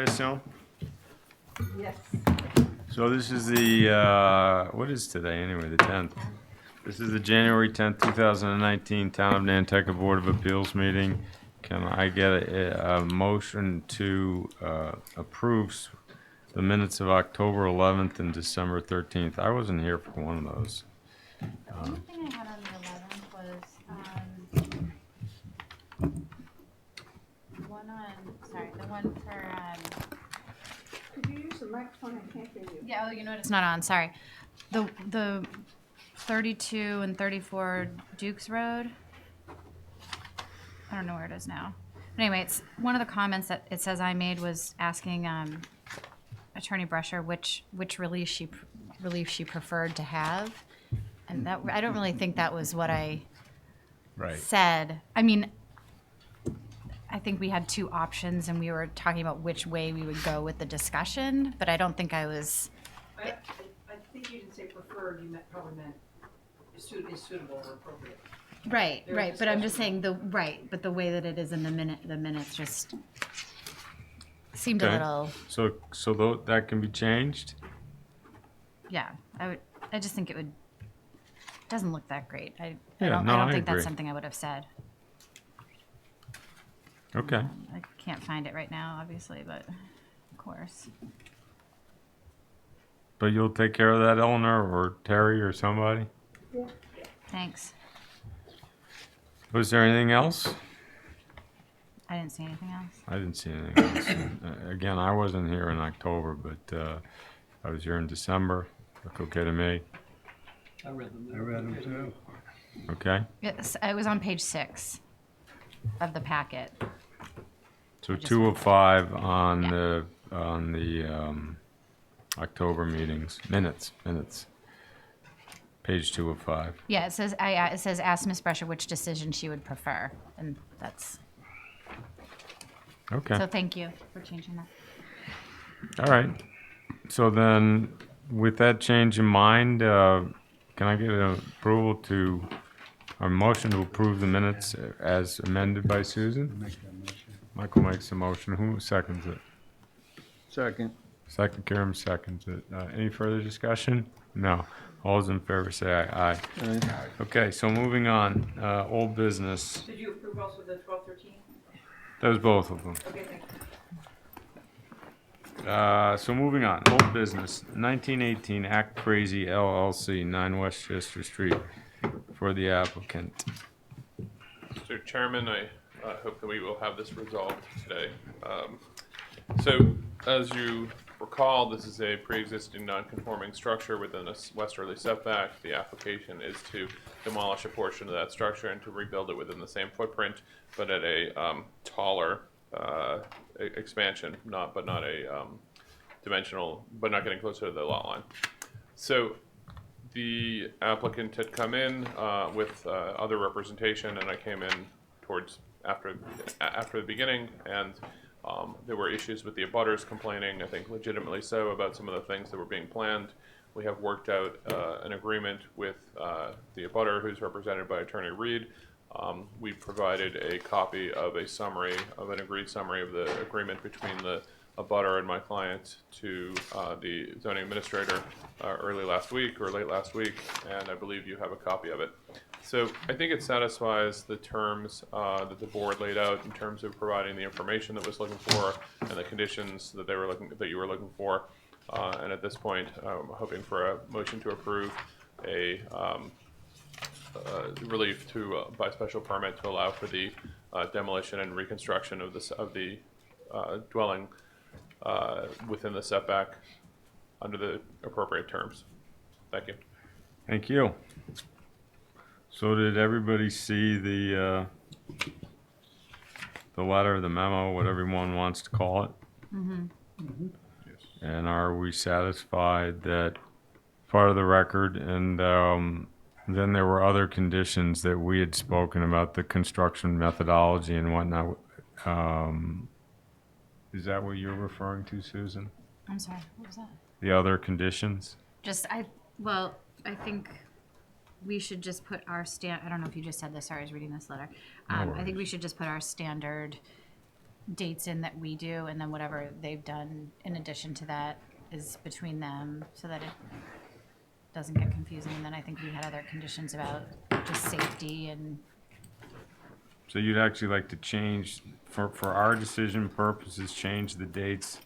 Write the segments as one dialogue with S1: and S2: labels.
S1: I assume?
S2: Yes.
S1: So this is the, what is today anyway, the 10th? This is the January 10th, 2019 Town of Nantucket Board of Appeals meeting. Can I get a motion to approve the minutes of October 11th and December 13th? I wasn't here for one of those.
S3: The only thing I had on the 11th was, the one for,
S2: Could you use the microphone? I can't hear you.
S3: yeah, oh, you know what, it's not on, sorry. The 32 and 34 Dukes Road. I don't know where it is now. But anyway, it's one of the comments that it says I made was asking Attorney Brescher which relief she preferred to have. And that, I don't really think that was what I said. I mean, I think we had two options and we were talking about which way we would go with the discussion, but I don't think I was.
S4: I think you didn't say preferred, you probably meant is suitable or appropriate.
S3: Right, but I'm just saying but the way that it is in the minutes just seemed a little.
S1: So that can be changed?
S3: Yeah, I just think it doesn't look that great. I
S1: I
S3: don't think
S1: agree.
S3: that's something I would have said.
S1: Okay.
S3: I can't find it right now, obviously, but of course.
S1: But you'll take care of that, Eleanor, or Terry, or somebody?
S2: Yeah.
S3: Thanks.
S1: Was there anything else?
S3: I didn't see anything else.
S1: I didn't see anything else. Again, I wasn't here in October, but I was here in December. Look okay to me.
S5: I read them too.
S1: Okay.
S3: Yes, it was on page 6 of the packet.
S1: So
S3: just
S1: 2 of 5 on
S3: Yeah.
S1: the October minutes. Page 2 of 5.
S3: Yeah, it says ask Ms. Brescher which decision she would prefer, and that's
S1: Okay.
S3: so. Thank you for changing that.
S1: All right. So then, with that change in mind, can I get an approval to, a motion to approve the minutes as amended by Susan?
S5: Make that motion.
S1: Michael makes a motion. Who seconds it?
S5: Second.
S1: Second, Karen seconds it. Any further discussion? No. All those in favor say aye. Aye. Okay, so moving on. Old business.
S4: Did you approve also the 12-13?
S1: That was both of them.
S4: Okay, thank you.
S1: So moving on, old business, 1918 Act Crazy LLC, 9 Westchester Street, for the applicant.
S6: Mr. Chairman, I hope that we will have this resolved today. So, as you recall, this is a pre-existing non-conforming structure within a westerly setback. The application is to demolish a portion of that structure and to rebuild it within the same footprint, but at a taller expansion, but not a dimensional, but not getting closer to the lot line. So the applicant had come in with other representation, and I came in towards after the beginning, and there were issues with the abutters complaining, I think legitimately so, about some of the things that were being planned. We have worked out an agreement with the abutter, who's represented by Attorney Reed. We provided a copy of an agreed summary of the agreement between the abutter and my client to the zoning administrator early last week or late last week, and I believe you have a copy of it. So I think it satisfies the terms that the board laid out in terms of providing the information that was looking for and the conditions that you were looking for. And at this point, I'm hoping for a motion to approve a relief by special permit to allow for the demolition and reconstruction of the dwelling within the setback under the appropriate terms. Thank you.
S1: Thank you. So did everybody see the letter, the memo, whatever one wants to call it?
S3: Mm-hmm.
S1: Yes. And are we satisfied that part of the record, and then there were other conditions that we had spoken about, the construction methodology and whatnot. Is that what you're referring to, Susan?
S3: I'm sorry, what was that?
S1: The other conditions?
S3: I think we should just put our I don't know if you just said this, sorry, I was reading this letter. I think we should just put our standard dates in that we do, and then whatever they've done in addition to that is between them, so that it doesn't get confusing. And then I think we had other conditions about just safety and,
S1: So you'd actually like to change, for our decision purposes, change the dates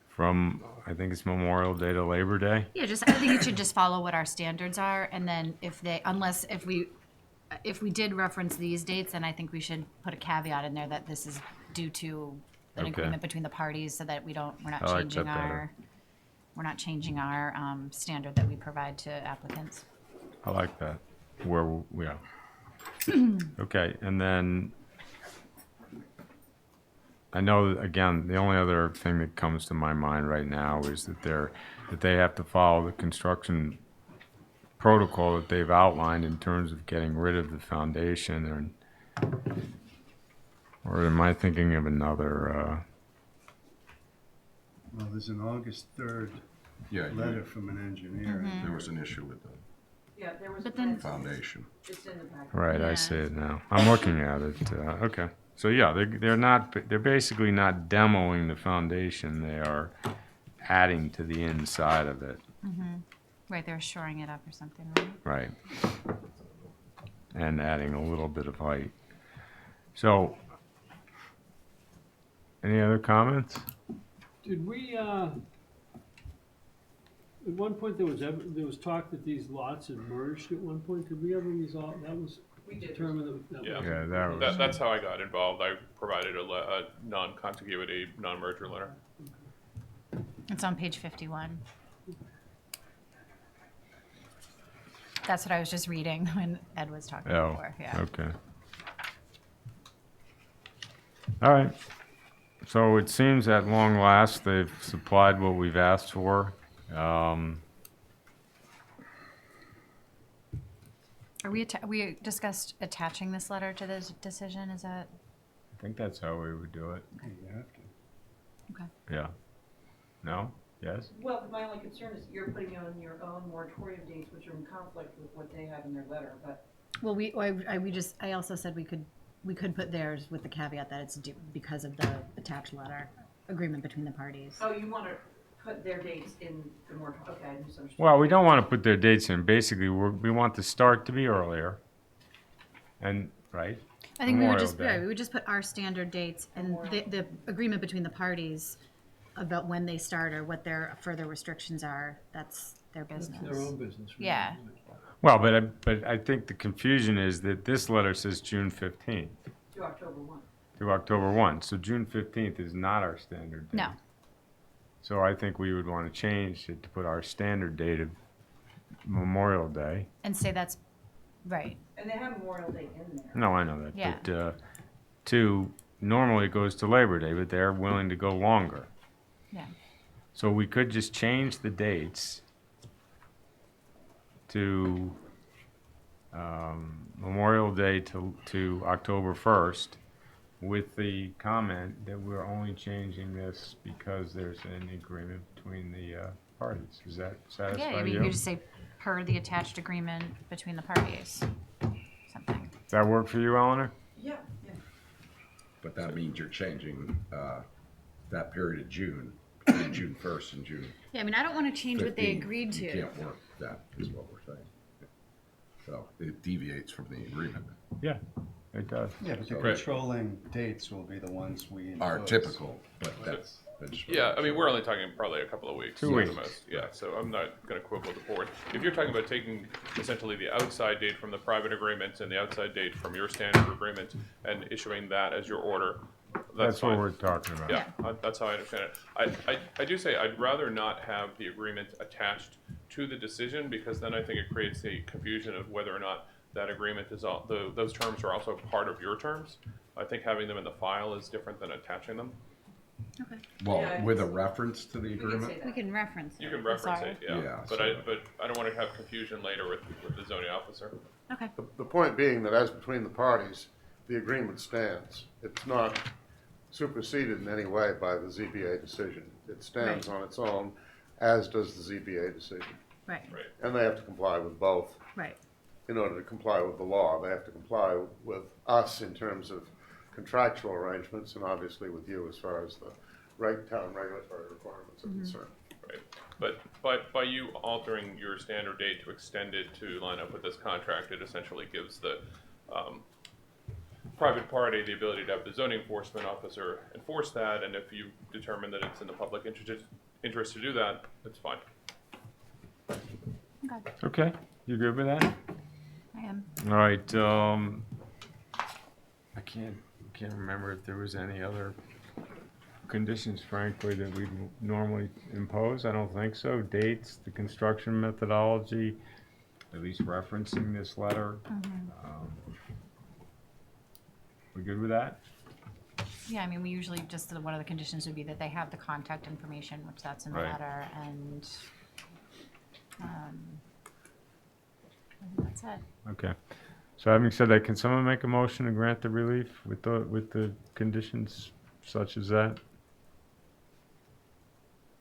S1: from, I think it's Memorial Day to Labor Day?
S3: yeah, just, I think it should just follow what our standards are, and then if we did reference these dates, then I think we should put a caveat in there that this is due to an
S1: Okay.
S3: agreement between the parties, so that we're not
S1: I like that
S3: changing
S1: better.
S3: our standard that we provide to applicants.
S1: I like that. Yeah. Okay, and then I know, again, the only other thing that comes to my mind right now is that they have to follow the construction protocol that they've outlined in terms of getting rid of the foundation, or am I thinking of another,
S5: Well, there's an August 3rd
S7: Yeah,
S5: letter from an engineer.
S7: there was an issue with the
S4: Yeah, there was.
S3: But then-
S7: foundation.
S4: It's in the packet.
S1: right, I
S3: Yeah.
S1: see it now. I'm looking at it, okay. So yeah, they're basically not demoing the foundation, they are adding to the inside of it.
S3: Right, they're shoring it up or something, right?
S1: Right. And adding a little bit of height. So, any other comments?
S8: Did we, at one point there was talk that these lots had merged at one point, did we ever resolve, that was
S4: We did.
S8: determined that?
S6: Yeah.
S1: Yeah, that was,
S6: That's how I got involved. I provided a non-contiguity, non-merger letter.
S3: It's on page 51. That's what I was just reading when Ed was talking
S1: oh,
S3: before, yeah.
S1: okay. All right. So it seems at long last they've supplied what we've asked for.
S3: We discussed attaching this letter to the decision, is that,
S1: I think that's how we would do it.
S5: You have to.
S3: okay.
S1: Yeah. No? Yes?
S4: Well, my only concern is you're putting on your own moratorium dates, which are in conflict with what they have in their letter, but
S3: Well, I also said we could put theirs with the caveat that it's due because of the attached letter, agreement between the parties.
S4: oh, you want to put their dates in the moratorium, okay, I misunderstood.
S1: Well, we don't want to put their dates in. Basically, we want the start to be earlier. And, right?
S3: I think we would
S1: Memorial
S3: just,
S1: Day.
S3: yeah, we would just put our standard dates and the agreement between the parties about when they start or what their further restrictions are, that's their
S8: That's
S3: business.
S8: their own business. really.
S3: Yeah.
S1: Well, but I think the confusion is that this letter says June 15th
S4: To October 1.
S1: through October 1. So June 15th is not our standard date.
S3: No,
S1: So I think we would want to change it to put our standard date of Memorial Day.
S3: and say that's, right,
S4: And they have Memorial Day in there.
S1: No, I know that.
S3: Yeah.
S1: But normally it goes to Labor Day, but they're willing to go longer.
S3: yeah.
S1: So we could just change the dates to Memorial Day to October 1st with the comment that we're only changing this because there's an agreement between the parties. Does that
S3: Yeah,
S1: satisfy
S3: I mean,
S1: you?
S3: you could just say per the attached agreement between the parties, something.
S1: Does that work for you, Eleanor?
S4: Yeah, yeah.
S7: But that means you're changing that period of June, between June 1st and June
S3: Yeah, I mean, I don't want to change what they
S7: 15th.
S3: agreed
S7: You
S3: to.
S7: can't work that, is what we're saying. So it deviates from the agreement.
S1: Yeah, it does.
S5: Yeah, but the
S7: Right.
S5: controlling dates will be the ones we impose.
S7: Are typical, but that's.
S6: Yeah, I mean, we're only talking probably a couple of weeks.
S1: 2
S6: at
S1: weeks.
S6: the most. Yeah, so I'm not going to quibble the board. If you're talking about taking essentially the outside date from the private agreement and the outside date from your standard agreement and issuing that as your order, that's
S1: That's what
S6: fine.
S1: we're talking about.
S6: Yeah, that's how I understand it. I do say I'd rather not have the agreement attached to the decision, because then I think it creates a confusion of whether or not that agreement is those terms are also part of your terms. I think having them in the file is different than attaching them.
S3: Okay.
S7: Well,
S4: Yeah,
S7: with a reference to the
S4: We can
S7: agreement?
S4: say
S3: We
S4: that.
S3: can reference it.
S6: You can
S3: I'm
S6: reference
S3: sorry.
S6: it, yeah.
S7: Yeah,
S6: But
S7: so-
S6: I don't want to have confusion later with the zoning officer.
S3: Okay,
S9: The point being that as between the parties, the agreement stands. It's not superseded in any way by the ZBA decision. It stands on its own, as does the ZBA decision.
S3: right,
S6: Right.
S9: And they have to comply with both.
S3: right.
S9: In order to comply with the law, they have to comply with us in terms of contractual arrangements, and obviously with you as far as the town regulatory requirements are concerned.
S6: Right, but by you altering your standard date to extend it to line up with this contract, it essentially gives the private party the ability to have the zoning enforcement officer enforce that, and if you determine that it's in the public interest to do that, it's fine.
S3: Okay,
S1: Okay, you good with that?
S3: I am.
S1: All right, I can't remember if there was any other conditions, frankly, that we normally impose. I don't think so. Dates, the construction methodology, at least referencing this letter. We good with that?
S3: Yeah, I mean, we usually just, one of the conditions would be that they have the contact information, which that's in the
S1: Right.
S3: letter, and, I think that's it.
S1: Okay. So having said that, can someone make a motion to grant the relief with the conditions such as that?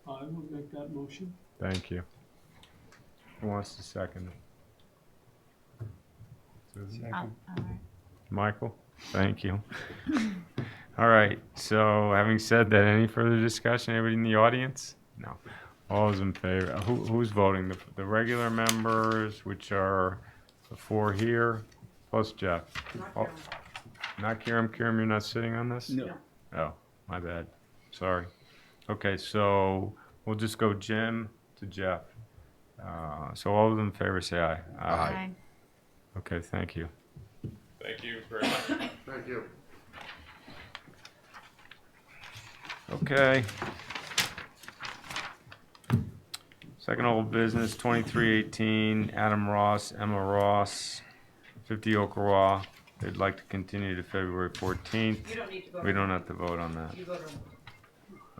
S8: I would make that motion.
S1: Thank you. Who wants to second it? Susan?
S3: All right.
S1: Michael? Thank you. All right, so having said that, any further discussion? Anybody in the audience? No. All those in favor? Who's voting? The regular members, which are the 4 here, plus Jeff.
S4: Not
S1: Oh,
S4: Karen.
S1: not Kiram. Kiram, you're not sitting on this?
S8: No.
S1: Oh, my bad. Sorry. Okay, so we'll just go Jim to Jeff. So all of them in favor say aye.
S7: Aye.
S1: Okay, thank you.
S6: Thank you very much.
S9: Thank you.
S1: Okay. Second old business, 2318, Adam Ross, Emma Ross, 50 Okarawa. They'd like to continue to February 14th.
S4: You don't need to vote.
S1: We don't have to vote on that.
S4: You vote on it.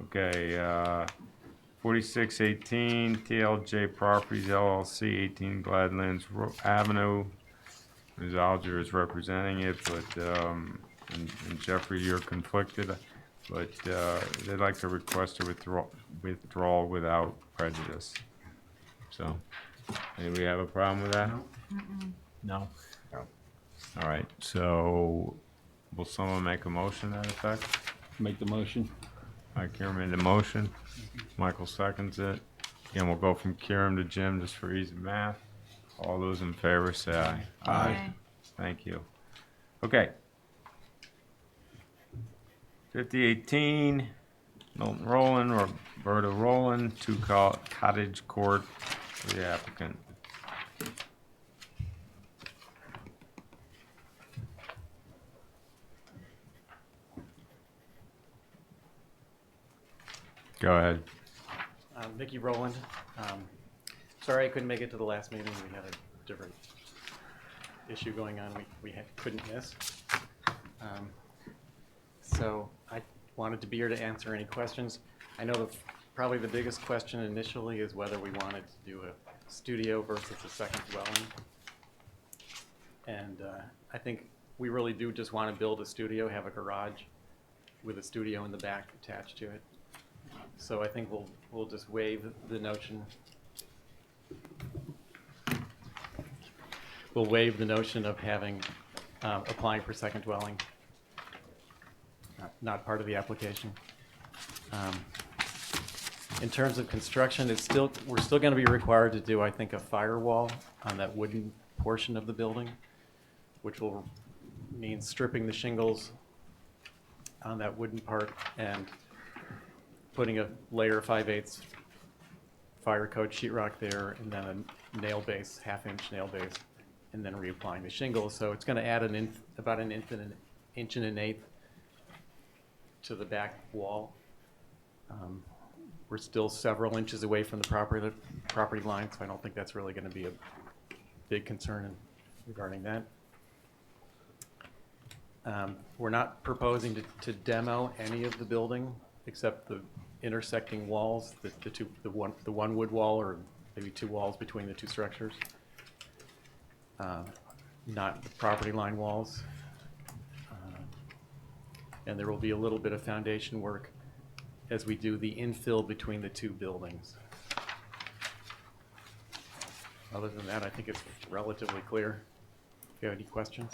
S1: Okay, 4618, TLJ Properties LLC, 18 Gladlands Avenue. Ms. Alger is representing it, but, and Jeffrey, you're conflicted, but they'd like to request a withdrawal without prejudice. So, anybody have a problem with that? No? No. All right, so will someone make a motion to that effect?
S10: Make the motion.
S1: All right, Kieran made the motion. Michael seconds it. Again, we'll go from Kieran to Jim just for easy math. All those in favor say aye.
S3: Aye.
S1: Thank you. Okay. 5018, Milton Rowland, Roberta Rowland, 2 Cottage Court for the applicant. Go ahead.
S11: Vicki Rowland. Sorry I couldn't make it to the last meeting. We had a different issue going on we couldn't miss. So I wanted to be here to answer any questions. I know probably the biggest question initially is whether we wanted to do a studio versus a second dwelling. And I think we really do just want to build a studio, have a garage with a studio in the back attached to it. So I think we'll just waive the notion. We'll waive the notion of having, applying for second dwelling. Not part of the application. In terms of construction, we're still gonna be required to do, I think, a firewall on that wooden portion of the building, which will mean stripping the shingles on that wooden part and putting a layer 5/8 fire code sheetrock there, and then a nail base, 1/2-inch nail base, and then reapplying the shingles. So it's gonna add about an inch and an eighth to the back wall. We're still several inches away from the property line, so I don't think that's really gonna be a big concern regarding that. We're not proposing to demo any of the building except the intersecting walls, the one wood wall or maybe 2 walls between the 2 structures. Not the property line walls. And there will be a little bit of foundation work as we do the infill between the 2 buildings. Other than that, I think it's relatively clear. If you have any questions.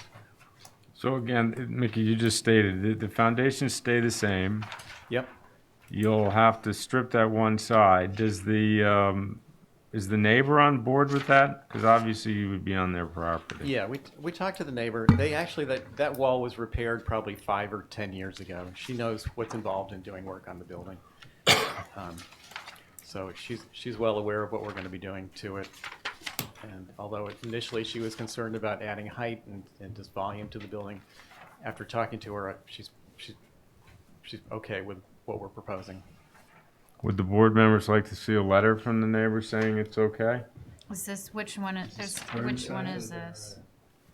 S1: So again, Mickey, you just stated, the foundations stay the same.
S11: Yep.
S1: You'll have to strip that one side. Is the neighbor on board with that? Because obviously you would be on their property.
S11: Yeah, we talked to the neighbor. They actually, that wall was repaired probably 5 or 10 years ago. She knows what's involved in doing work on the building. So she's well aware of what we're gonna be doing to it. And although initially she was concerned about adding height and just volume to the building, after talking to her, she's okay with what we're proposing.
S1: Would the board members like to see a letter from the neighbor saying it's okay?
S3: Is this, which one is this?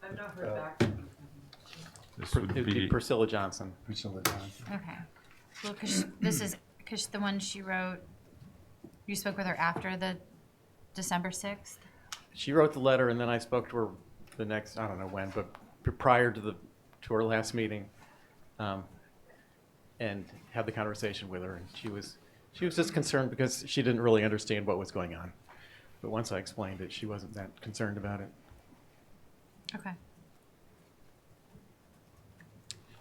S4: I've not heard back.
S1: This would
S11: It'd be
S1: be,
S11: Priscilla Johnson.
S5: Priscilla Johnson.
S3: Okay. Well, because the one she wrote, you spoke with her after the December 6th?
S11: She wrote the letter, and then I spoke to her the next, I don't know when, but prior to our last meeting, and had the conversation with her, and she was just concerned because she didn't really understand what was going on. But once I explained it, she wasn't that concerned about it.
S3: Okay.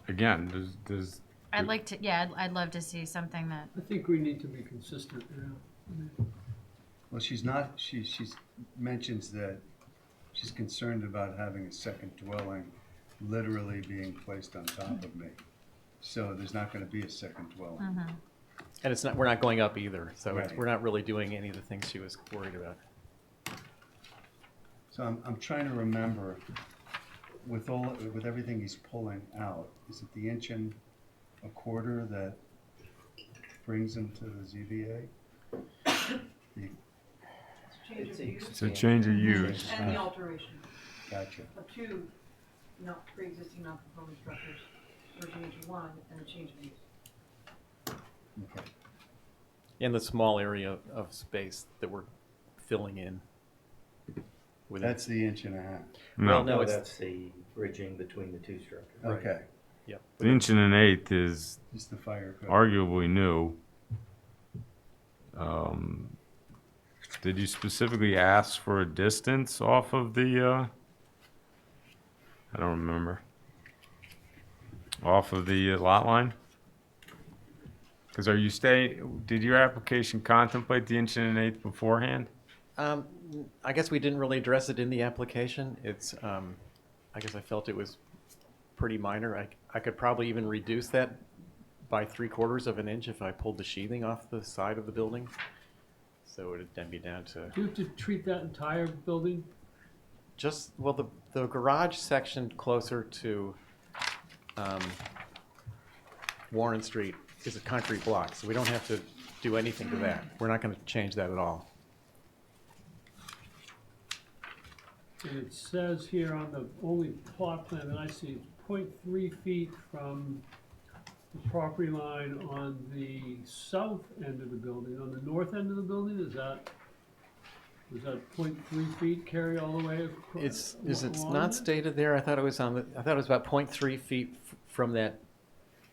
S1: again,
S3: I'd like to, yeah, I'd love to see something that,
S8: I think we need to be consistent, yeah.
S5: Well, she's not, she's mentions that she's concerned about having a second dwelling literally being placed on top of me. So there's not gonna be a second dwelling.
S11: And it's not, we're not going up either, so
S5: Right.
S11: we're not really doing any of the things she was worried about.
S5: So I'm trying to remember, with everything he's pulling out, is it the inch and a quarter that brings him to the ZBA?
S4: Change of use
S1: it's a change of use.
S4: and the alteration
S5: Gotcha.
S4: of two not pre-existing non-conforming structures, merging into one, and a change of use.
S5: Okay.
S11: In the small area of space that we're filling in. With
S5: That's the inch and a half.
S11: Well,
S1: No,
S11: no, it's,
S10: That's the bridging between the two structures.
S5: Okay,
S11: yep.
S1: the inch and an eighth is
S5: it's the fire code.
S1: arguably new. Did you specifically ask for a distance off of the, I don't remember. Off of the lot line? Because are you did your application contemplate the inch and an eighth beforehand?
S11: I guess we didn't really address it in the application. It's, I guess I felt it was pretty minor. I could probably even reduce that by 3/4 of an inch if I pulled the sheathing off the side of the building. So it would then be down to
S8: Do you have to treat that entire building?
S11: just, well, the garage section closer to Warren Street is a concrete block, so we don't have to do anything to that. We're not going to change that at all.
S8: And it says here on the only plot plan that I see, 0.3 feet from the property line on the south end of the building. On the north end of the building, does that 0.3 feet carry all the way across?
S11: It's not stated there. I thought it was about 0.3 feet from that,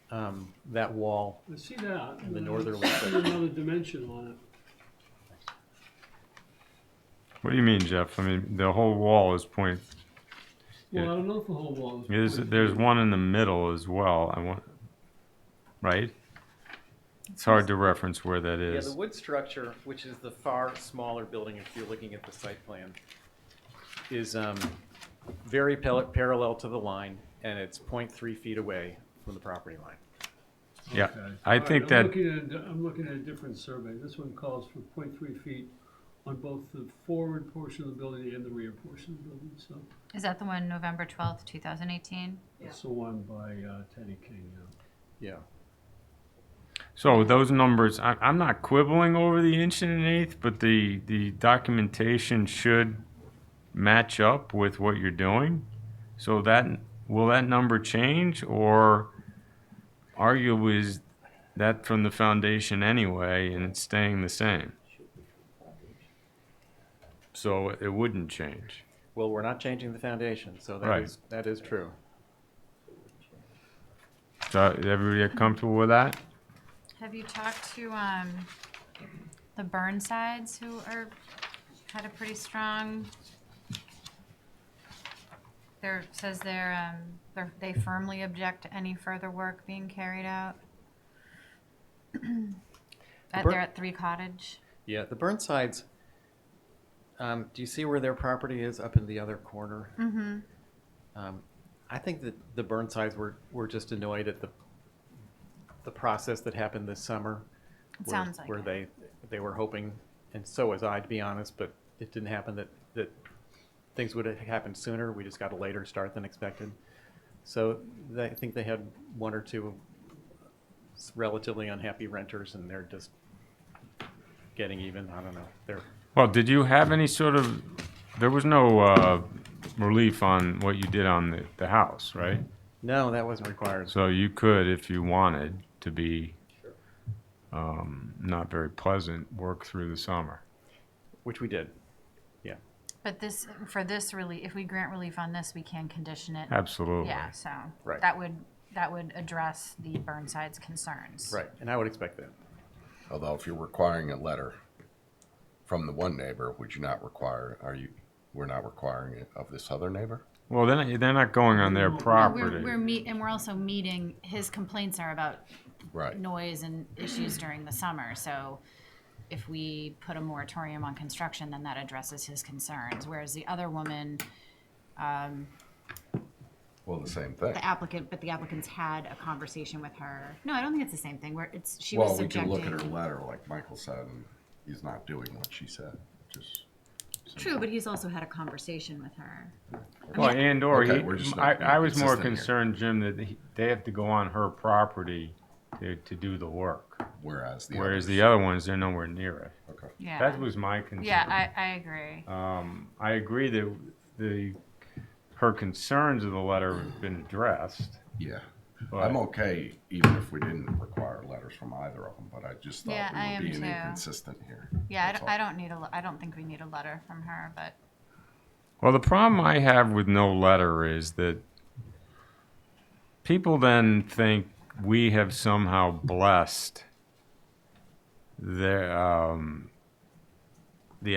S11: that wall.
S8: I see that.
S11: in the
S8: and I
S11: northerly
S8: see another dimension on it.
S1: What do you mean, Jeff? I mean, the whole wall is point.
S8: Well,
S1: Yeah.
S8: I don't know if the whole wall is.
S1: There's
S8: 0.3.
S1: one in the middle as well. Right? It's hard to reference where that
S11: Yeah,
S1: is.
S11: the wood structure, which is the far smaller building if you're looking at the site plan, is very parallel to the line, and it's 0.3 feet away from the property line.
S1: Yeah,
S8: Okay.
S1: I
S8: All right,
S1: think that-
S8: I'm looking at a different survey. This one calls for 0.3 feet on both the forward portion of the building and the rear portion of the building, so
S3: is that the one November 12th, 2018?
S8: that's the one by Teddy King, yeah.
S11: Yeah.
S1: So those numbers, I'm not quibbling over the inch and an eighth, but the documentation should match up with what you're doing. So will that number change, or arguably is that from the foundation anyway and it's staying the same? So it wouldn't change.
S11: Well, we're not changing the foundation, so
S1: Right.
S11: that is true.
S1: So everybody comfortable with that?
S3: Have you talked to the Burnsides, who had a pretty strong Says they firmly object to any further work being carried out. They're at 3 Cottage.
S11: Yeah, the Burnsides, do you see where their property is up in the other corner?
S3: Mm-hmm.
S11: I think that the Burnsides were just annoyed at the process that happened this summer.
S3: It sounds like
S11: where
S3: it.
S11: they were hoping, and so was I, to be honest, but it didn't happen that things would have happened sooner. We just got a later start than expected. So I think they had 1 or 2 relatively unhappy renters, and they're just getting even. I don't know.
S1: Well, did you have any sort of, there was no relief on what you did on the house, right?
S11: No, that wasn't required.
S1: So you could, if you wanted to be not very pleasant, work through the summer.
S11: Which we did. Yeah.
S3: But for this relief, if we grant relief on this, we can condition it.
S1: Absolutely.
S3: Yeah, so
S11: Right.
S3: that would address the Burnside's concerns.
S11: Right, and I would expect that.
S7: Although if you're requiring a letter from the one neighbor, would you not require, we're not requiring it of this other neighbor?
S1: Well, they're not going on their
S3: No,
S1: property.
S3: we're also meeting, his complaints are about
S7: Right.
S3: noise and issues during the summer, so if we put a moratorium on construction, then that addresses his concerns, whereas the other woman,
S7: Well, the same thing.
S3: the applicants had a conversation with her. No, I don't think it's the same thing, where she
S7: Well,
S3: was
S7: we can
S3: subjecting.
S7: look at her letter, like Michael said, and he's not doing what she said, just.
S3: True, but he's also had a conversation with her.
S1: Well,
S7: Okay, we're just not
S1: I was more
S7: consistent here.
S1: concerned, Jim, that they have to go on her property to do the work.
S7: Whereas the
S1: Whereas
S7: others-
S1: the other ones, they're nowhere near it.
S7: Okay.
S3: Yeah.
S1: That was my concern.
S3: Yeah, I agree.
S1: I agree that her concerns of the letter have been addressed.
S7: Yeah.
S1: But-
S7: I'm okay even if we didn't require letters from either of them, but I just
S3: Yeah,
S7: thought
S3: I
S7: we
S3: am
S7: were being
S3: too.
S7: inconsistent here.
S3: Yeah,
S7: That's all.
S3: I don't think we need a letter from her, but
S1: Well, the problem I have with no letter is that people then think we have somehow blessed the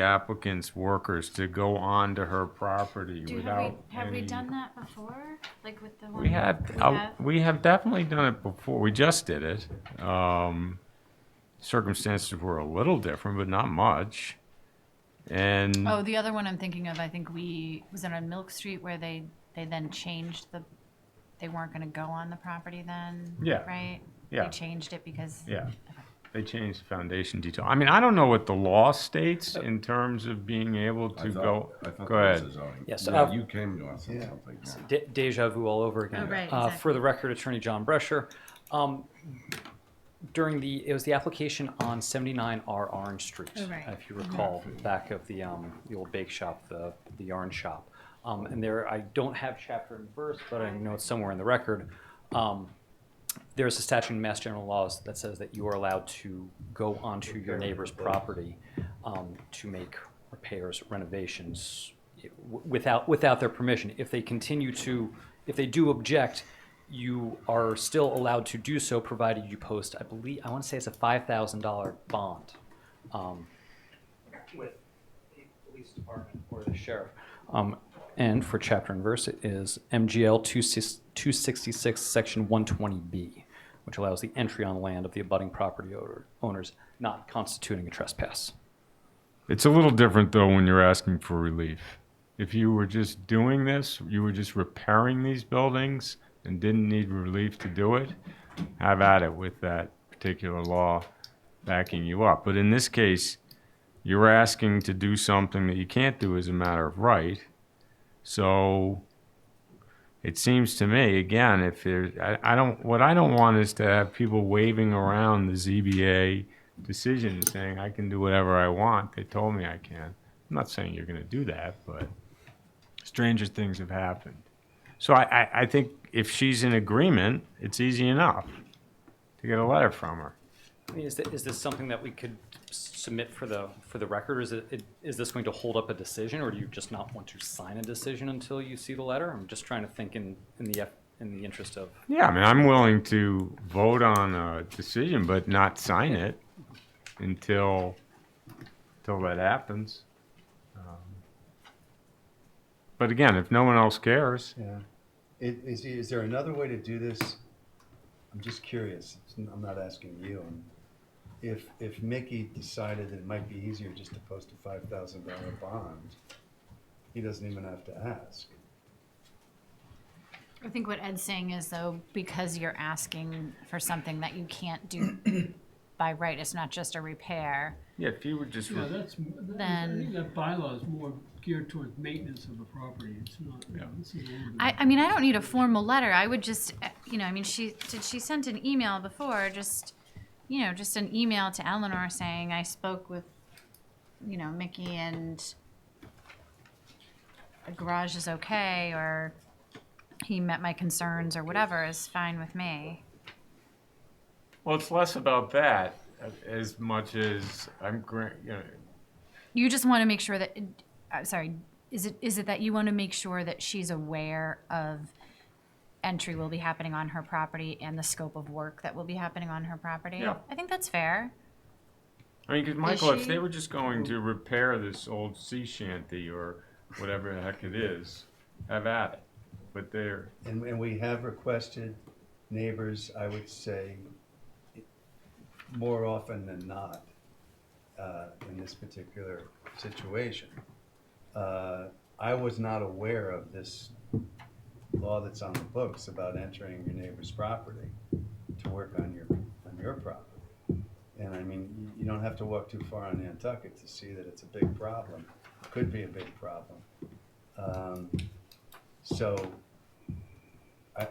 S1: applicant's workers to go onto her property without
S3: have we
S1: any-
S3: done that before? Like with the one?
S1: We have definitely done it before. We just did it. Circumstances were a little different, but not much. And
S3: Oh, the other one I'm thinking of, I think was it on Milk Street where they then changed they weren't gonna go on the property then?
S1: Yeah.
S3: Right?
S1: Yeah.
S3: They changed it because.
S1: yeah, they changed the foundation detail. I mean, I don't know what the law states in terms of being able
S7: I
S1: to
S7: thought-
S1: go.
S7: I thought
S1: Go
S7: there was
S1: ahead.
S7: a zoning.
S12: Yes,
S7: No, you came to us on something. yeah.
S12: Deja vu all over again.
S3: Oh, right,
S12: For
S3: exactly.
S12: the record, Attorney John Brescher, it was the application on 79R Orange Street.
S3: Oh, right.
S12: If you recall, back of the old bake shop, the yarn shop. And there, I don't have chapter and verse, but I know it's somewhere in the record. There's a statute in Mass General Laws that says that you are allowed to go onto your neighbor's property to make repairs, renovations, without their permission. If they do object, you are still allowed to do so, provided you post, I want to say it's a $5,000 bond with the police department or the sheriff. And for chapter and verse, it is MGL 266, section 120B, which allows the entry on land of the abutting property owners not constituting a trespass.
S1: It's a little different though when you're asking for relief. If you were just doing this, you were just repairing these buildings and didn't need relief to do it, have at it with that particular law backing you up. But in this case, you're asking to do something that you can't do as a matter of right. So it seems to me, again, if there's, what I don't want is to have people waving around the ZBA decision and saying, I can do whatever I want. They told me I can. I'm not saying you're going to do that, but stranger things have happened. So I think if she's in agreement, it's easy enough to get a letter from her.
S12: I mean, is this something that we could submit for the record? Or is this going to hold up a decision, or do you just not want to sign a decision until you see the letter? I'm just trying to think in the interest of.
S1: Yeah, I mean, I'm willing to vote on a decision, but not sign it until that happens. but again, if no one else cares,
S5: Yeah. Is there another way to do this? I'm just curious. I'm not asking you. If Mickey decided that it might be easier just to post a $5,000 bond, he doesn't even have to ask.
S3: I think what Ed's saying is though, because you're asking for something that you can't do by right, it's not just a repair.
S1: yeah, if he would just,
S8: Yeah, I think that bylaw is more geared towards maintenance of the property, it's not, this is a little bit.
S3: I mean, I don't need a formal letter. I would just, I mean, she sent an email before, just an email to Eleanor saying, I spoke with, Mickey and the garage is okay, or he met my concerns or whatever is fine with me.
S1: well, it's less about that as much as
S3: You just want to make sure that, is it that you want to make sure that she's aware of entry will be happening on her property and the scope of work that will be happening on her property?
S1: Yeah.
S3: I think that's fair.
S1: I mean, because Michael, if
S3: she-
S1: they were just going to repair this old sea shanty or whatever the heck it is, have at it. But they're,
S5: And we have requested neighbors, I would say, more often than not, in this particular situation. I was not aware of this law that's on the books about entering your neighbor's property to work on your property. And I mean, you don't have to walk too far on Nantucket to see that it's a big problem. Could be a big problem. So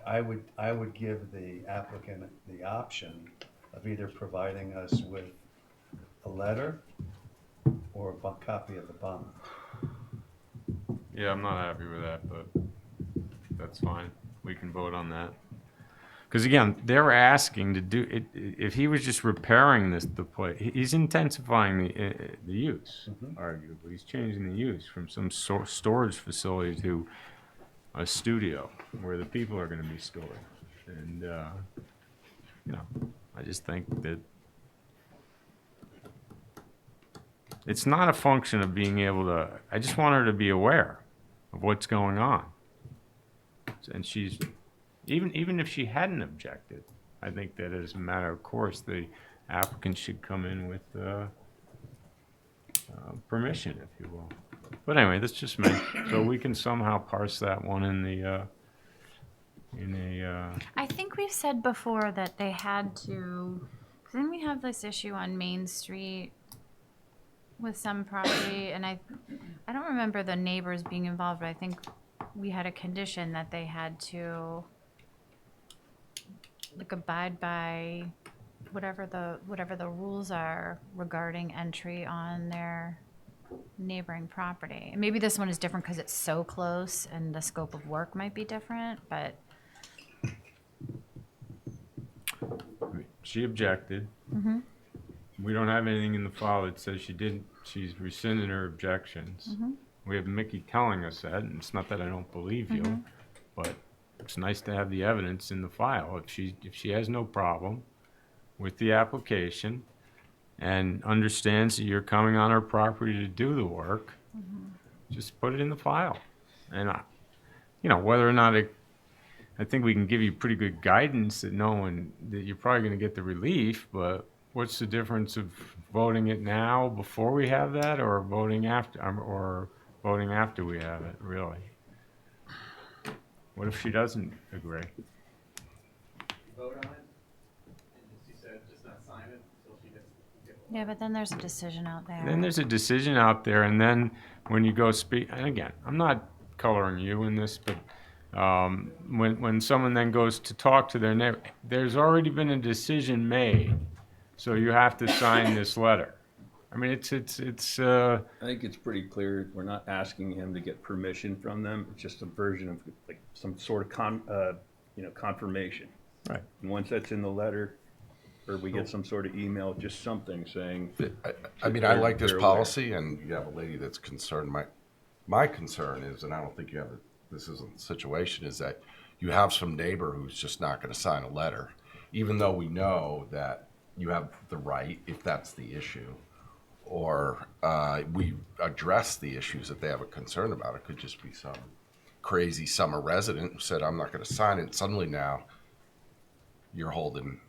S5: I would give the applicant the option of either providing us with a letter or a copy of the bond.
S1: yeah, I'm not happy with that, but that's fine. We can vote on that. Because again, they're asking to do it. If he was just repairing the place, he's intensifying the use. Arguably, he's changing the use from some storage facility to a studio where the people are going to be stored. And I just think that it's not a function of being able to. I just want her to be aware of what's going on. And she's. Even if she hadn't objected, I think that as a matter of course, the applicant should come in with permission, if you will. But anyway, that's just me. So we can somehow parse that one
S3: I think we've said before that they had to, because then we have this issue on Main Street with some property, and I don't remember the neighbors being involved, but I think we had a condition that they had to abide by whatever the rules are regarding entry on their neighboring property. And maybe this one is different because it's so close and the scope of work might be different, but
S1: she objected. We don't have anything in the file that says she didn't. She's rescinded her objections. We have Mickey telling us that, and it's not that I don't believe you, but it's nice to have the evidence in the file. If she has no problem with the application and understands that you're coming on her property to do the work, just put it in the file. And whether or not I think we can give you pretty good guidance that that you're probably going to get the relief, but what's the difference of voting it now before we have that, or voting after we have it, really? What if she doesn't agree?
S11: Vote on it, and she said just not sign it until she gets.
S3: yeah, but then there's a decision out there.
S1: Then there's a decision out there, and then when you go speak, and again, I'm not coloring you in this, but when someone then goes to talk to their neighbor, there's already been a decision made, so you have to sign this letter. I mean, it's.
S13: I think it's pretty clear, we're not asking him to get permission from them, it's just a version of like some sort of confirmation.
S1: Right.
S13: And once that's in the letter, or we get some sort of email, just something saying.
S7: I mean, I like this policy, and you have a lady that's concerned. My concern is, and I don't think this isn't the situation, is that you have some neighbor who's just not going to sign a letter, even though we know that you have the right, if that's the issue, or we address the issues that they have a concern about. It could just be some crazy summer resident who said, I'm not going to sign it. Suddenly now you're holding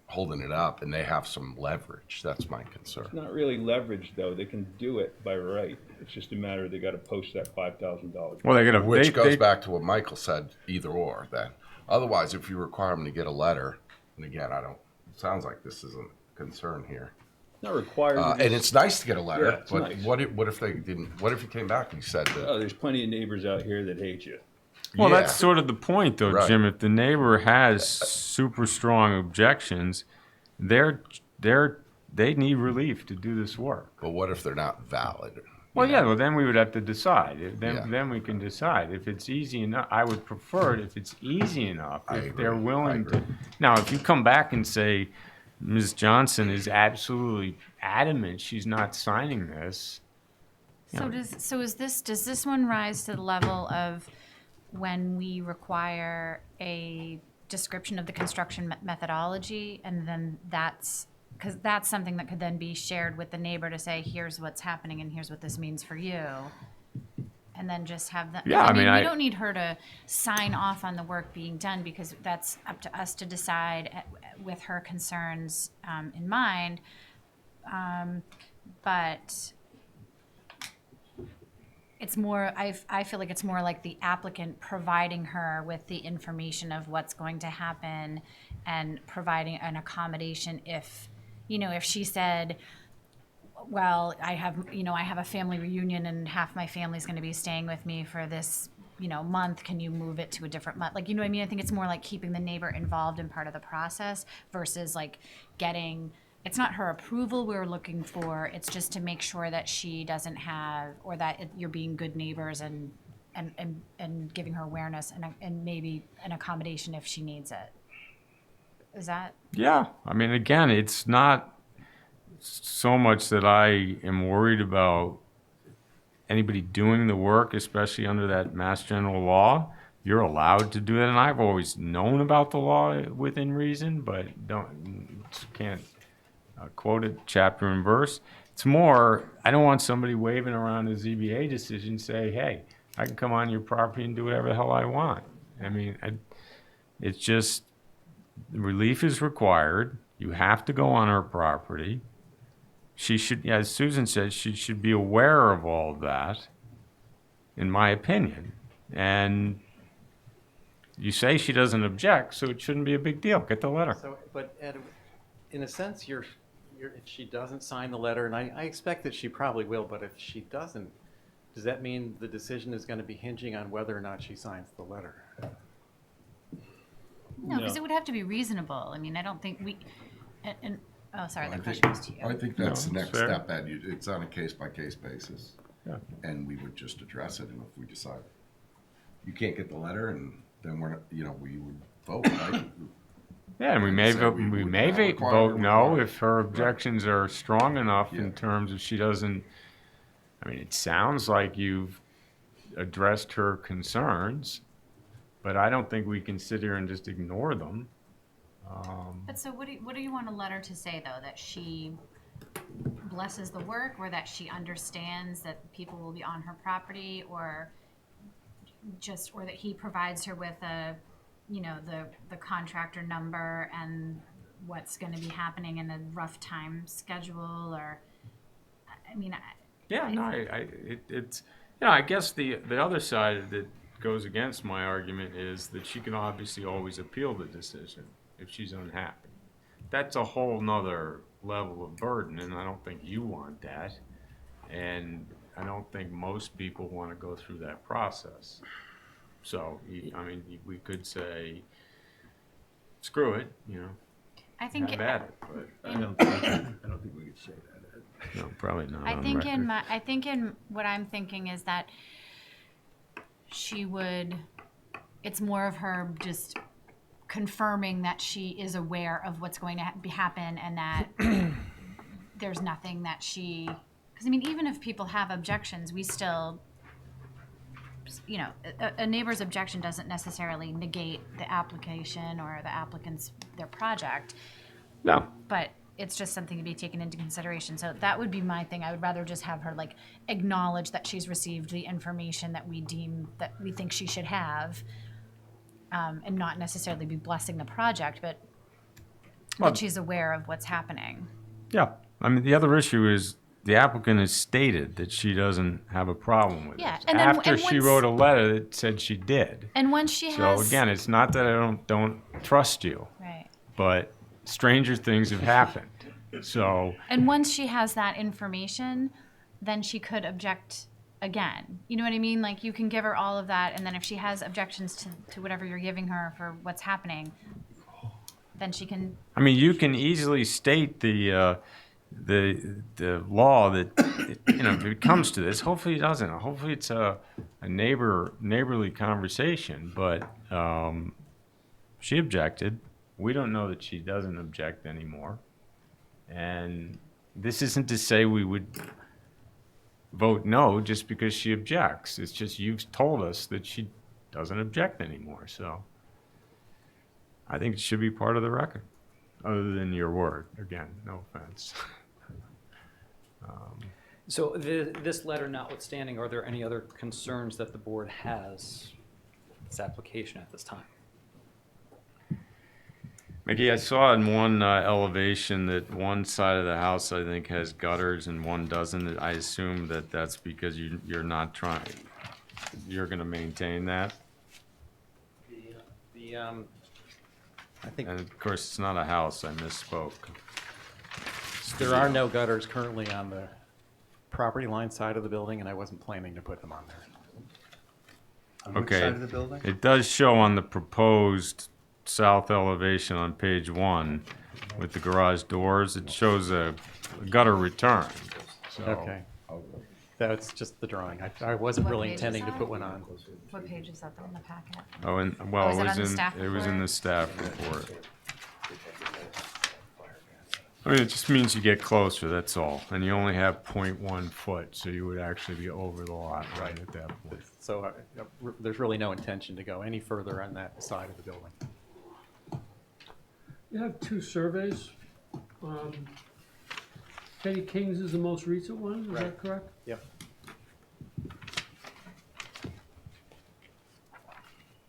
S7: it up and they have some leverage. That's my concern.
S13: It's not really leverage, though. They can do it by right. It's just a matter of they got to post that $5,000.
S1: Well, they gotta,
S7: Which goes
S1: they,
S7: back to what Michael said, either or then. Otherwise, if you require them to get a letter, and again, it sounds like this isn't a concern here.
S13: Not required.
S7: And it's nice to get a letter,
S13: Yeah, it's
S7: but
S13: nice.
S7: what if they didn't, what if you came back and you said that?
S13: Oh, there's plenty of neighbors out here that hate you.
S1: well,
S7: Yeah.
S1: that's sort of the point, though,
S7: Right.
S1: Jim. If the neighbor has super strong objections, they need relief to do this work.
S7: But what if they're not valid?
S1: Well, yeah, well, then we would have to decide.
S7: Yeah.
S1: Then we can decide. If it's easy enough, I would prefer it if it's easy enough,
S7: I
S1: if they're
S7: agree.
S1: willing
S7: I
S1: to.
S7: agree.
S1: Now, if you come back and say, Ms. Johnson is absolutely adamant she's not signing this.
S3: So does this one rise to the level of when we require a description of the construction methodology, and then because that's something that could then be shared with the neighbor to say, here's what's happening and here's what this means for you. And then just have that.
S1: Yeah, I mean,
S3: we don't need her to sign off on the work being done because that's up to us to decide with her concerns in mind. But it's more, I feel like it's more like the applicant providing her with the information of what's going to happen and providing an accommodation if she said, well, I have a family reunion and half my family's going to be staying with me for this, month. Can you move it to a different month? Like, you know what I mean? I think it's more like keeping the neighbor involved in part of the process versus like it's not her approval we're looking for. It's just to make sure that she doesn't have, or that you're being good neighbors and giving her awareness and maybe an accommodation if she needs it. Is that?
S1: Yeah, I mean, again, it's not so much that I am worried about anybody doing the work, especially under that Mass General law. You're allowed to do it, and I've always known about the law within reason, but can't quote it chapter and verse. It's more, I don't want somebody waving around a ZBA decision, say, hey, I can come on your property and do whatever the hell I want. I mean, it's just, relief is required. You have to go on her property. She should, as Susan said, she should be aware of all of that, in my opinion. And you say she doesn't object, so it shouldn't be a big deal. Get the letter.
S11: So, but Ed, in a sense, if she doesn't sign the letter, and I expect that she probably will, but if she doesn't, does that mean the decision is going to be hinging on whether or not she signs the letter?
S3: No, because it would have to be reasonable. I mean, I don't think oh, sorry, the question was to you.
S7: I think that's the
S1: No,
S7: next
S1: it's fair.
S7: step, Ed. It's on a case-by-case basis.
S1: Yeah.
S7: And we would just address it, and if we decide you can't get the letter, and then we're not, we would vote, right?
S1: Yeah, and we may
S7: Say
S1: vote,
S7: we
S1: we
S7: would
S1: may
S7: not require
S1: vote
S7: her
S1: no
S7: to-
S1: if her objections are strong enough
S7: Yeah.
S1: in terms of she doesn't, I mean, it sounds like you've addressed her concerns, but I don't think we can sit here and just ignore them.
S3: But so what do you want a letter to say, though? That she blesses the work, or that she understands that people will be on her property, or that he provides her with the contractor number and what's going to be happening in a rough time schedule, or, I mean,
S1: Yeah, no, it's, I guess the other side that goes against my argument is that she can obviously always appeal the decision if she's unhappy. That's a whole nother level of burden, and I don't think you want that. And I don't think most people want to go through that process. So, I mean, we could say, screw it,
S3: I think
S1: have at it, but
S13: I don't think we could say that, Ed.
S1: no, probably not
S3: I
S1: on
S3: think
S1: record.
S3: in what I'm thinking is that it's more of her just confirming that she is aware of what's going to happen, and that there's nothing that because I mean, even if people have objections, we still, a neighbor's objection doesn't necessarily negate the application or the applicant's, their project.
S1: No.
S3: But it's just something to be taken into consideration. So that would be my thing. I would rather just have her like acknowledge that she's received the information that we deem that we think she should have, and not necessarily be blessing the project, but
S1: Well-
S3: that she's aware of what's happening.
S1: Yeah, I mean, the other issue is the applicant has stated that she doesn't have a problem with
S3: Yeah,
S1: it.
S3: and then-
S1: After
S3: and
S1: she
S3: once-
S1: wrote a letter that said she did.
S3: And once she
S1: So
S3: has,
S1: again, it's not that I don't trust you,
S3: right.
S1: but stranger things have happened. So,
S3: And once she has that information, then she could object again. You know what I mean? Like you can give her all of that, and then if she has objections to whatever you're giving her for what's happening, then she can.
S1: I mean, you can easily state the law that, if it comes to this, hopefully it doesn't. Hopefully it's a neighborly conversation, but she objected. We don't know that she doesn't object anymore. And this isn't to say we would vote no just because she objects. It's just you've told us that she doesn't object anymore. So I think it should be part of the record, other than your word. Again, no offense.
S12: So this letter notwithstanding, are there any other concerns that the board has with this application at this time?
S1: Mickey, I saw in one elevation that one side of the house, I think, has gutters and one doesn't. I assume that that's because you're not trying, you're going to maintain that.
S11: I think
S1: And of course, it's not a house, I misspoke.
S11: there are no gutters currently on the property line side of the building, and I wasn't planning to put them on there.
S5: On which
S1: Okay.
S5: side of the building?
S1: It does show on the proposed south elevation on page 1 with the garage doors, it shows a gutter return. So,
S11: Okay. That's just the drawing. I wasn't
S3: What
S11: really
S3: page is
S11: intending to
S3: that?
S11: put one on.
S3: What page is that in the packet?
S1: Oh, and,
S3: Oh,
S1: well,
S3: is
S1: it
S3: it
S1: was
S3: on the
S1: in,
S3: staff
S1: it was in
S3: report?
S1: the staff report. I mean, it just means you get closer, that's all. And you only have 0.1 foot, so you would actually be over the lot right at that point.
S11: So there's really no intention to go any further on that side of the building.
S8: You have two surveys. Teddy King's is the most recent one, is that correct?
S11: Yep.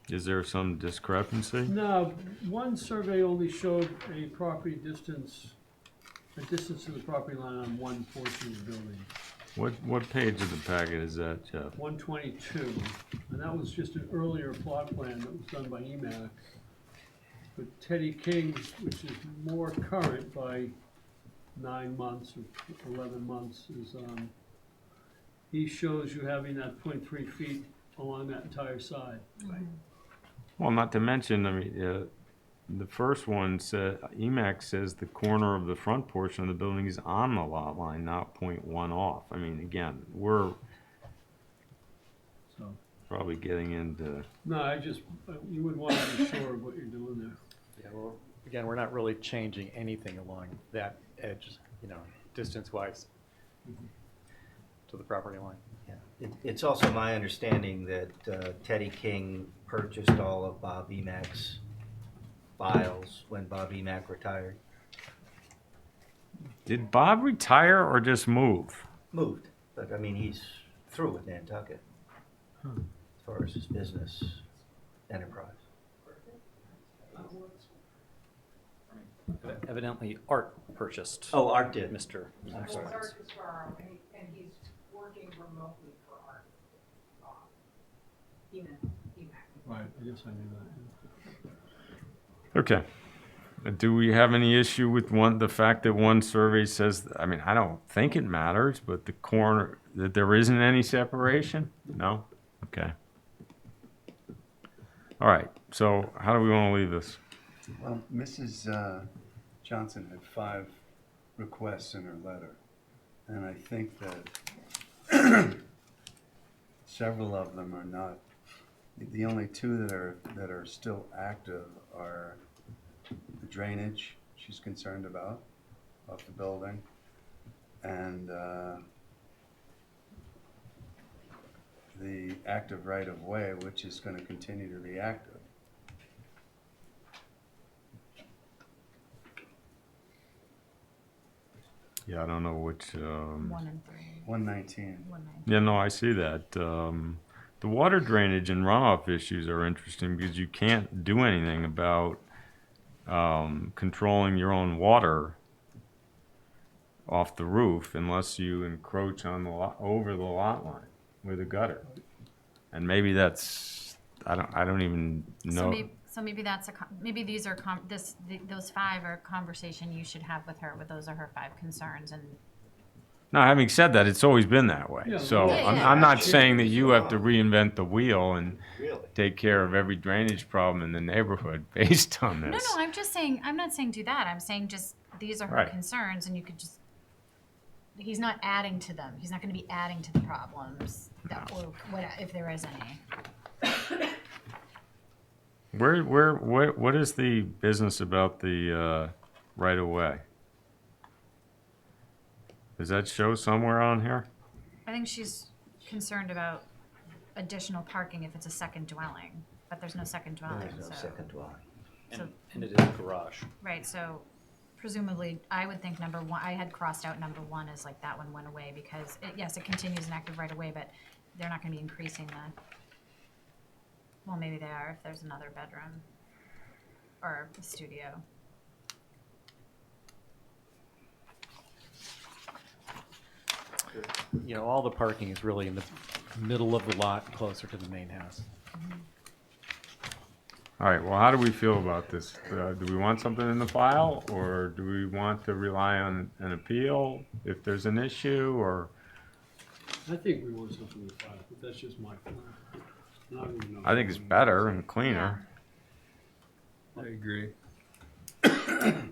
S1: Is there some discrepancy?
S8: No, one survey only showed a property distance, a distance to the property line on one portion of the building.
S1: What page of the packet is that, Jeff?
S8: 122, and that was just an earlier plot plan that was done by EMAC. But Teddy King's, which is more current by 9 months or 11 months, is, he shows you having that 0.3 feet along that entire side.
S1: Well, not to mention, I mean, the first one said, EMAC says the corner of the front portion of the building is on the lot line, not 0.1 off. I mean, again, we're
S8: So,
S1: probably getting into,
S8: no, you would want to be sure of what you're doing there.
S11: Yeah, well, again, we're not really changing anything along that edge, distance-wise to the property line.
S10: Yeah. It's also my understanding that Teddy King purchased all of Bob Emack's files when Bob Emack retired.
S1: did Bob retire or just move?
S10: Moved, but I mean, he's through with Nantucket as far as his business enterprise.
S12: Evidently, Art purchased.
S10: Oh, Art did.
S12: Mr.
S10: I'm sorry.
S4: Art Casaro, and he's working remotely for Art. EMAC.
S8: Right, I guess I knew that. Yeah.
S1: Okay. Do we have any issue with the fact that one survey says, I mean, I don't think it matters, but the corner, that there isn't any separation? No? Okay. All right, so how do we want to leave this?
S5: Well, Mrs. Johnson had 5 requests in her letter, and I think that several of them are not. The only 2 that are still active are the drainage she's concerned about off the building, and the active right-of-way, which is going to continue to be active.
S1: Yeah, I don't know which,
S3: 1 and 3.
S5: 119.
S3: 119.
S1: yeah, no, I see that. The water drainage and runoff issues are interesting because you can't do anything about controlling your own water off the roof unless you encroach on the lot, over the lot line with a gutter. And maybe that's, I don't even know.
S3: So maybe that's maybe these are those 5 are a conversation you should have with her. With those are her 5 concerns, and
S1: Now, having said that, it's always been that way.
S8: Yeah,
S1: So
S8: yeah,
S1: I'm,
S3: yeah.
S1: I'm not saying that you have to reinvent the wheel and
S10: Really?
S1: take care of every drainage problem in the neighborhood based on
S3: no,
S1: this.
S3: I'm just saying. I'm not saying do that. I'm saying just these are her
S1: Right.
S3: concerns, and you could just. He's not adding to them. He's not going to be adding to the problems, or what if there is any.
S1: What is the business about the right of way? Does that show somewhere on here?
S3: I think she's concerned about additional parking if it's a second dwelling, but there's no second dwelling.
S10: There's no
S3: so.
S10: second dwelling.
S12: And it is a garage.
S3: Right, so presumably, I would think number 1, I had crossed out number 1 as like that one went away because, yes, it continues an active right away, but they're not gonna be increasing the, well, maybe they are if there's another bedroom or a studio.
S11: You know, all the parking is really in the middle of the lot, closer to the main house.
S1: All right, well, how do we feel about this? Do we want something in the file, or do we want to rely on an appeal if there's an issue, or?
S8: I think we want something to file, but that's just my feeling. I don't even know.
S1: I think it's better and cleaner.
S13: I agree.
S3: I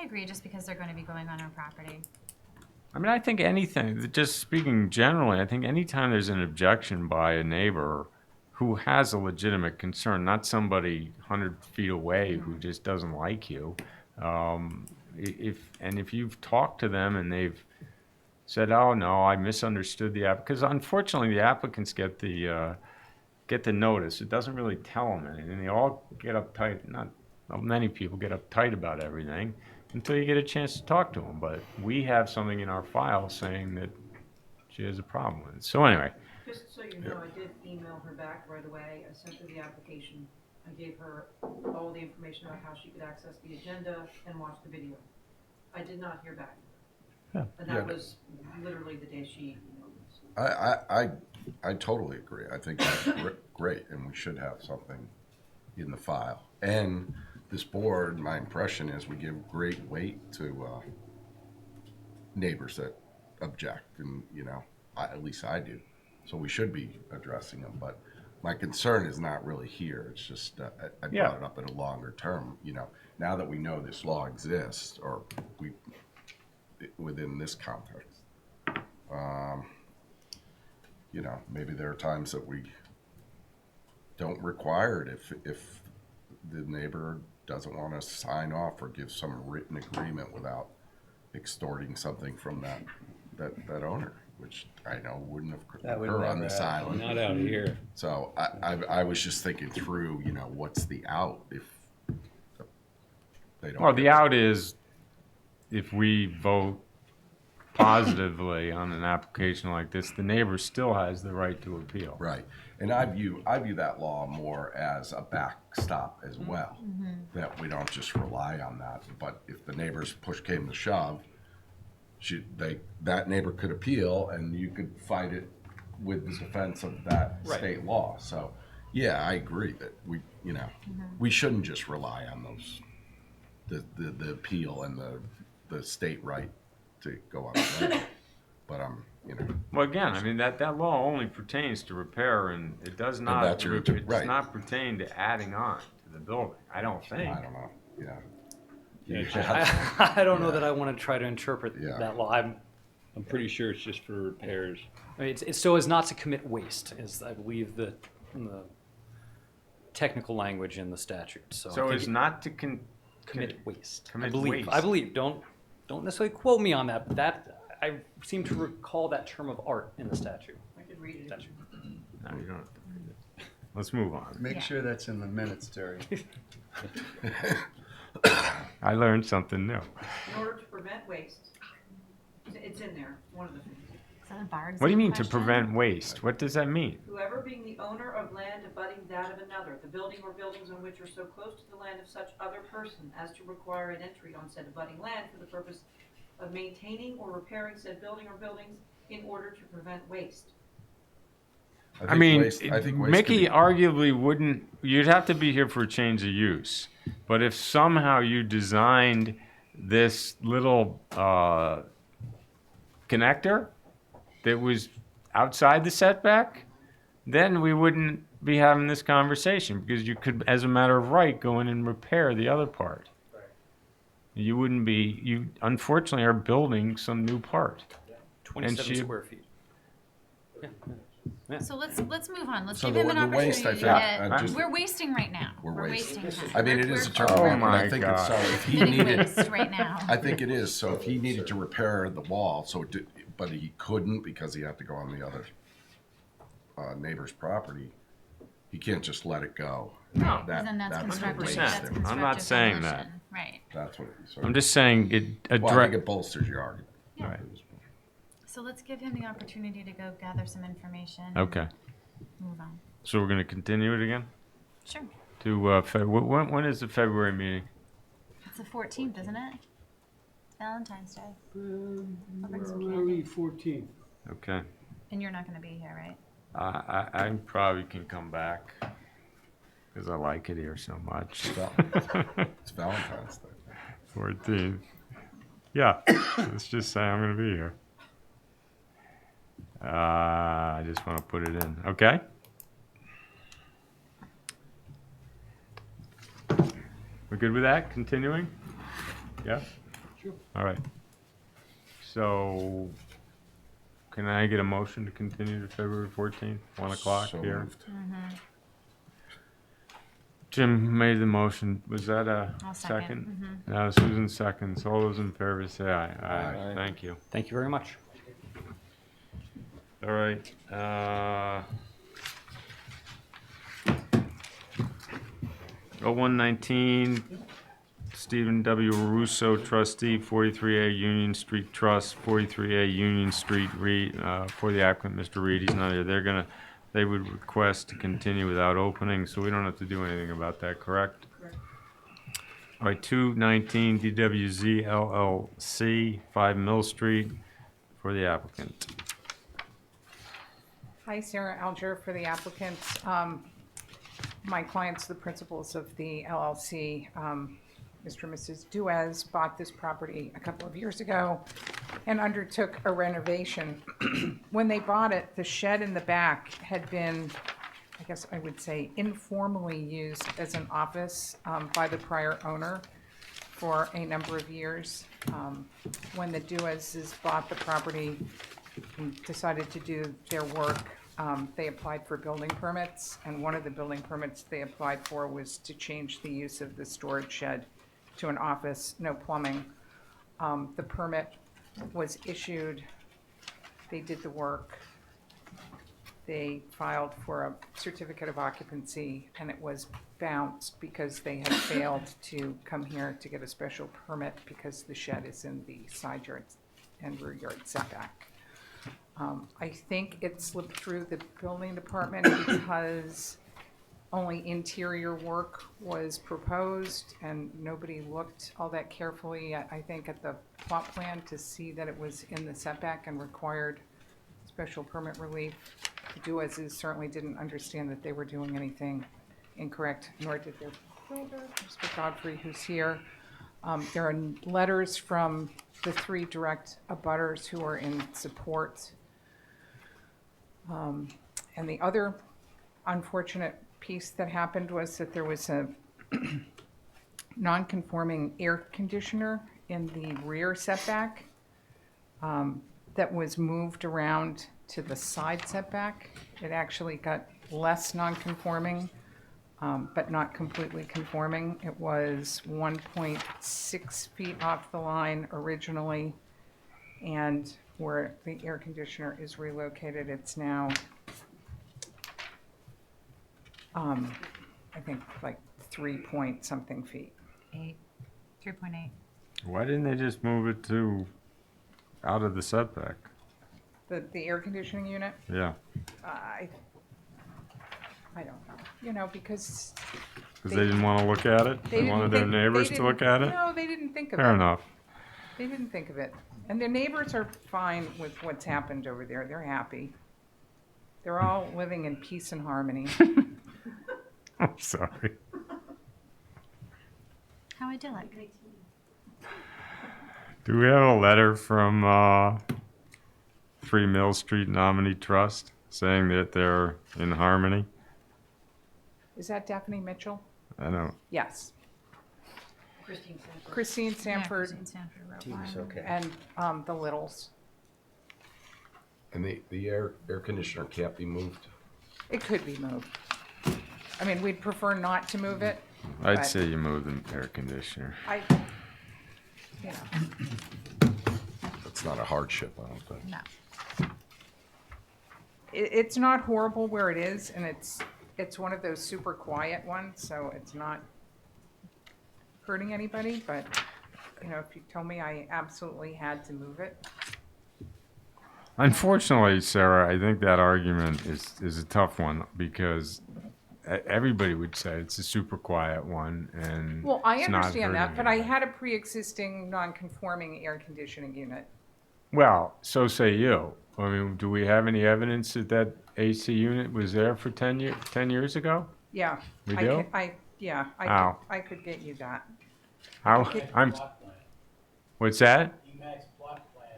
S3: agree, just because they're gonna be going on our property.
S1: I mean, I think anything, just speaking generally, I think anytime there's an objection by a neighbor who has a legitimate concern, not somebody 100 feet away who just doesn't like you, if you've talked to them and they've said, oh, no, I misunderstood the app, because unfortunately the applicants get the notice. It doesn't really tell them anything. They all get uptight, not many people get uptight about everything until you get a chance to talk to them. But we have something in our file saying that she has a problem with it. So anyway,
S4: Just so you know, I did email her back right away. I sent her the application. I gave her all the information about how she could access the agenda and watch the video. I did not hear back.
S1: Yeah.
S4: And that
S7: Yeah.
S4: was literally the day she emailed us.
S7: I totally agree. I think that's great, and we should have something in the file. And this board, my impression is we give great weight to neighbors that object, and at least I do. So we should be addressing them. But my concern is not really here. It's just I brought it up in a longer term. Now that we know this law exists, or within this context. Maybe there are times that we don't require it if the neighbor doesn't want to sign off or give some written agreement without extorting something from that owner, which I know wouldn't have occurred on this island.
S13: Not out here.
S7: So I was just thinking through, what's the out if they don't.
S1: well, the out is if we vote positively on an application like this, the neighbor still has the right to appeal.
S7: Right, and I view that law more as a backstop as well, that we don't just rely on that. But if the neighbor's push came to shove, that neighbor could appeal, and you could fight it with the defense of that state law. So, yeah, I agree that we shouldn't just rely on those the appeal and the state right to go on the land. But
S1: Well, again, I mean that law only pertains to repair, and it does not.
S7: that's
S1: It
S7: right.
S1: does not pertain to adding on to the building. I don't think.
S7: I don't know. Yeah.
S12: I don't know that I want to try to interpret that law.
S13: I'm pretty sure it's just for repairs.
S12: I mean, it's so as not to commit waste, is I believe the technical language in the statute. So I think
S1: it's not to
S12: commit waste.
S1: commit
S12: I
S1: waste.
S12: believe. Don't necessarily quote me on that, but that I seem to recall that term of art in the statute.
S4: I could read it.
S12: Statute.
S1: No, you don't have to read it. Let's move on.
S5: Make sure that's in the minutes, Terry.
S1: I learned something new.
S4: In order to prevent waste, it's in there, one of the things.
S3: Is that a bar
S1: What do you
S3: exam
S1: mean to
S3: question?
S1: prevent waste? What does that mean?
S4: Whoever being the owner of land abutting that of another, the building or buildings on which are so close to the land of such other person as to require an entry on said abutting land for the purpose of maintaining or repairing said building or buildings in order to prevent waste.
S1: I mean,
S7: waste could
S1: Mickey
S7: be-
S1: arguably wouldn't, you'd have to be here for a change of use. But if somehow you designed this little connector that was outside the setback, then we wouldn't be having this conversation because you could, as a matter of right, go in and repair the other part. You wouldn't be, you unfortunately are building some new part.
S12: 27
S1: she-
S12: square feet.
S3: So let's move on. Let's
S7: So
S3: give
S7: the-
S3: him an
S7: the waste, I
S3: opportunity to
S7: think,
S3: get.
S7: just-
S3: We're wasting right now.
S7: We're wasting.
S3: time.
S7: I mean, it is a
S3: We're
S7: terrible,
S1: Oh
S7: but
S1: my
S7: I think it's so,
S1: God.
S7: if he
S3: committing
S7: needed,
S3: waste right now.
S7: I think it is, so if he needed to repair the wall, so it did, but he couldn't because he had to go on the other neighbor's property, he can't just let it go.
S1: No.
S7: That-
S3: Then that's
S7: that's
S3: constructive.
S1: 100%.
S3: That's
S1: I'm
S3: constructive
S1: not saying
S3: demolition. Right.
S7: That's what it is.
S1: I'm just saying it
S7: Well, I think
S1: address.
S7: it bolsters your argument.
S3: Yeah.
S1: Right.
S3: So let's give him the opportunity to go gather some information.
S1: Okay,
S3: Move on.
S1: so we're gonna continue it again
S3: Sure.
S1: to when is the February meeting?
S3: It's the 14th, isn't it? It's Valentine's Day. I'll bring some
S8: Where are
S3: candy.
S8: we, 14th?
S1: Okay,
S3: And you're not going to be here, right?
S1: I probably can come back because I like it here so much.
S7: It's Valentine's Day.
S1: 14th. Yeah, let's just say I'm gonna be here. I just want to put it in. Okay. We're good with that? Continuing? Yeah?
S8: Sure.
S1: All right. So, can I get a motion to continue to February 14th, 1 o'clock
S7: So
S1: here?
S7: moved.
S1: Jim made the motion. Was that a
S3: I'll second.
S1: No, Susan seconds. All those in favor say aye. Aye.
S13: Aye.
S1: Thank you.
S12: Thank you very much.
S1: All right. 0119, Stephen W. Russo, trustee, 43A Union Street Trust, 43A Union Street, for the applicant, Mr. Reed. He's not here. They would request to continue without opening, so we don't have to do anything about that, correct?
S4: Correct.
S1: All right, 219 DWZ LLC, 5 Mill Street, for the applicant.
S14: Hi, Sarah Alger for the applicant. My clients, the principals of the LLC, Mr. and Mrs. Duez, bought this property a couple of years ago and undertook a renovation. When they bought it, the shed in the back had been, I guess I would say, informally used as an office by the prior owner for a number of years. When the Duez's bought the property and decided to do their work, they applied for building permits, and one of the building permits they applied for was to change the use of the storage shed to an office, no plumbing. The permit was issued, they did the work, they filed for a certificate of occupancy, and it was bounced because they had failed to come here to get a special permit because the shed is in the side yard and rear yard setback. I think it slipped through the building department because only interior work was proposed and nobody looked all that carefully, I think, at the plot plan to see that it was in the setback and required special permit relief. The Duez's certainly didn't understand that they were doing anything incorrect, nor did their builder, Mr. Godfrey, who's here. There are letters from the 3 direct abutters who are in support. And the other unfortunate piece that happened was that there was a non-conforming air conditioner in the rear setback that was moved around to the side setback. It actually got less non-conforming, but not completely conforming. It was 1.6 feet off the line originally, and where the air conditioner is relocated, it's now, I think, like 3 point something feet.
S3: 8. 3.8.
S1: Why didn't they just move it to out of the setback?
S14: The air conditioning unit,
S1: Yeah,
S14: I don't know, you know, because
S1: because they didn't want to look at it?
S14: they
S1: They
S14: didn't
S1: wanted their
S14: think-
S1: neighbors
S14: they
S1: to look at
S14: didn't-
S1: it?
S14: No, they didn't think of it.
S1: Fair enough.
S14: They didn't think of it. And their neighbors are fine with what's happened over there. They're happy. They're all living in peace and harmony.
S1: I'm sorry.
S3: How idyllic.
S1: Do we have a letter from 3 Mill Street Nominee Trust saying that they're in harmony?
S14: Is that Daphne Mitchell?
S1: I don't.
S14: Yes.
S4: Christine Sanford.
S14: Christine
S3: Yeah,
S14: Sanford
S3: Christine Sanford wrote
S10: Teams,
S3: one.
S10: okay.
S14: and the Littles.
S7: And the air conditioner can't be moved?
S14: It could be moved. I mean, we'd prefer not to move it.
S1: I'd
S14: but
S1: say you move the air conditioner.
S14: I, you know,
S7: That's not a hardship, I don't think.
S3: No.
S14: it's not horrible where it is, and it's one of those super quiet ones, so it's not hurting anybody, but, you know, if you told me I absolutely had to move it,
S1: Unfortunately, Sarah, I think that argument is a tough one because everybody would say it's a super quiet one and
S14: well, I
S1: it's not
S14: understand that,
S1: hurting
S14: but I
S1: anybody.
S14: had a pre-existing non-conforming air conditioning unit.
S1: Well, so say you. I mean, do we have any evidence that that AC unit was there for 10 years ago?
S14: Yeah.
S1: We
S14: I
S1: do?
S14: can-
S1: How?
S14: I could get you that.
S1: How?
S14: Okay.
S1: What's that?
S8: EMAX plot plan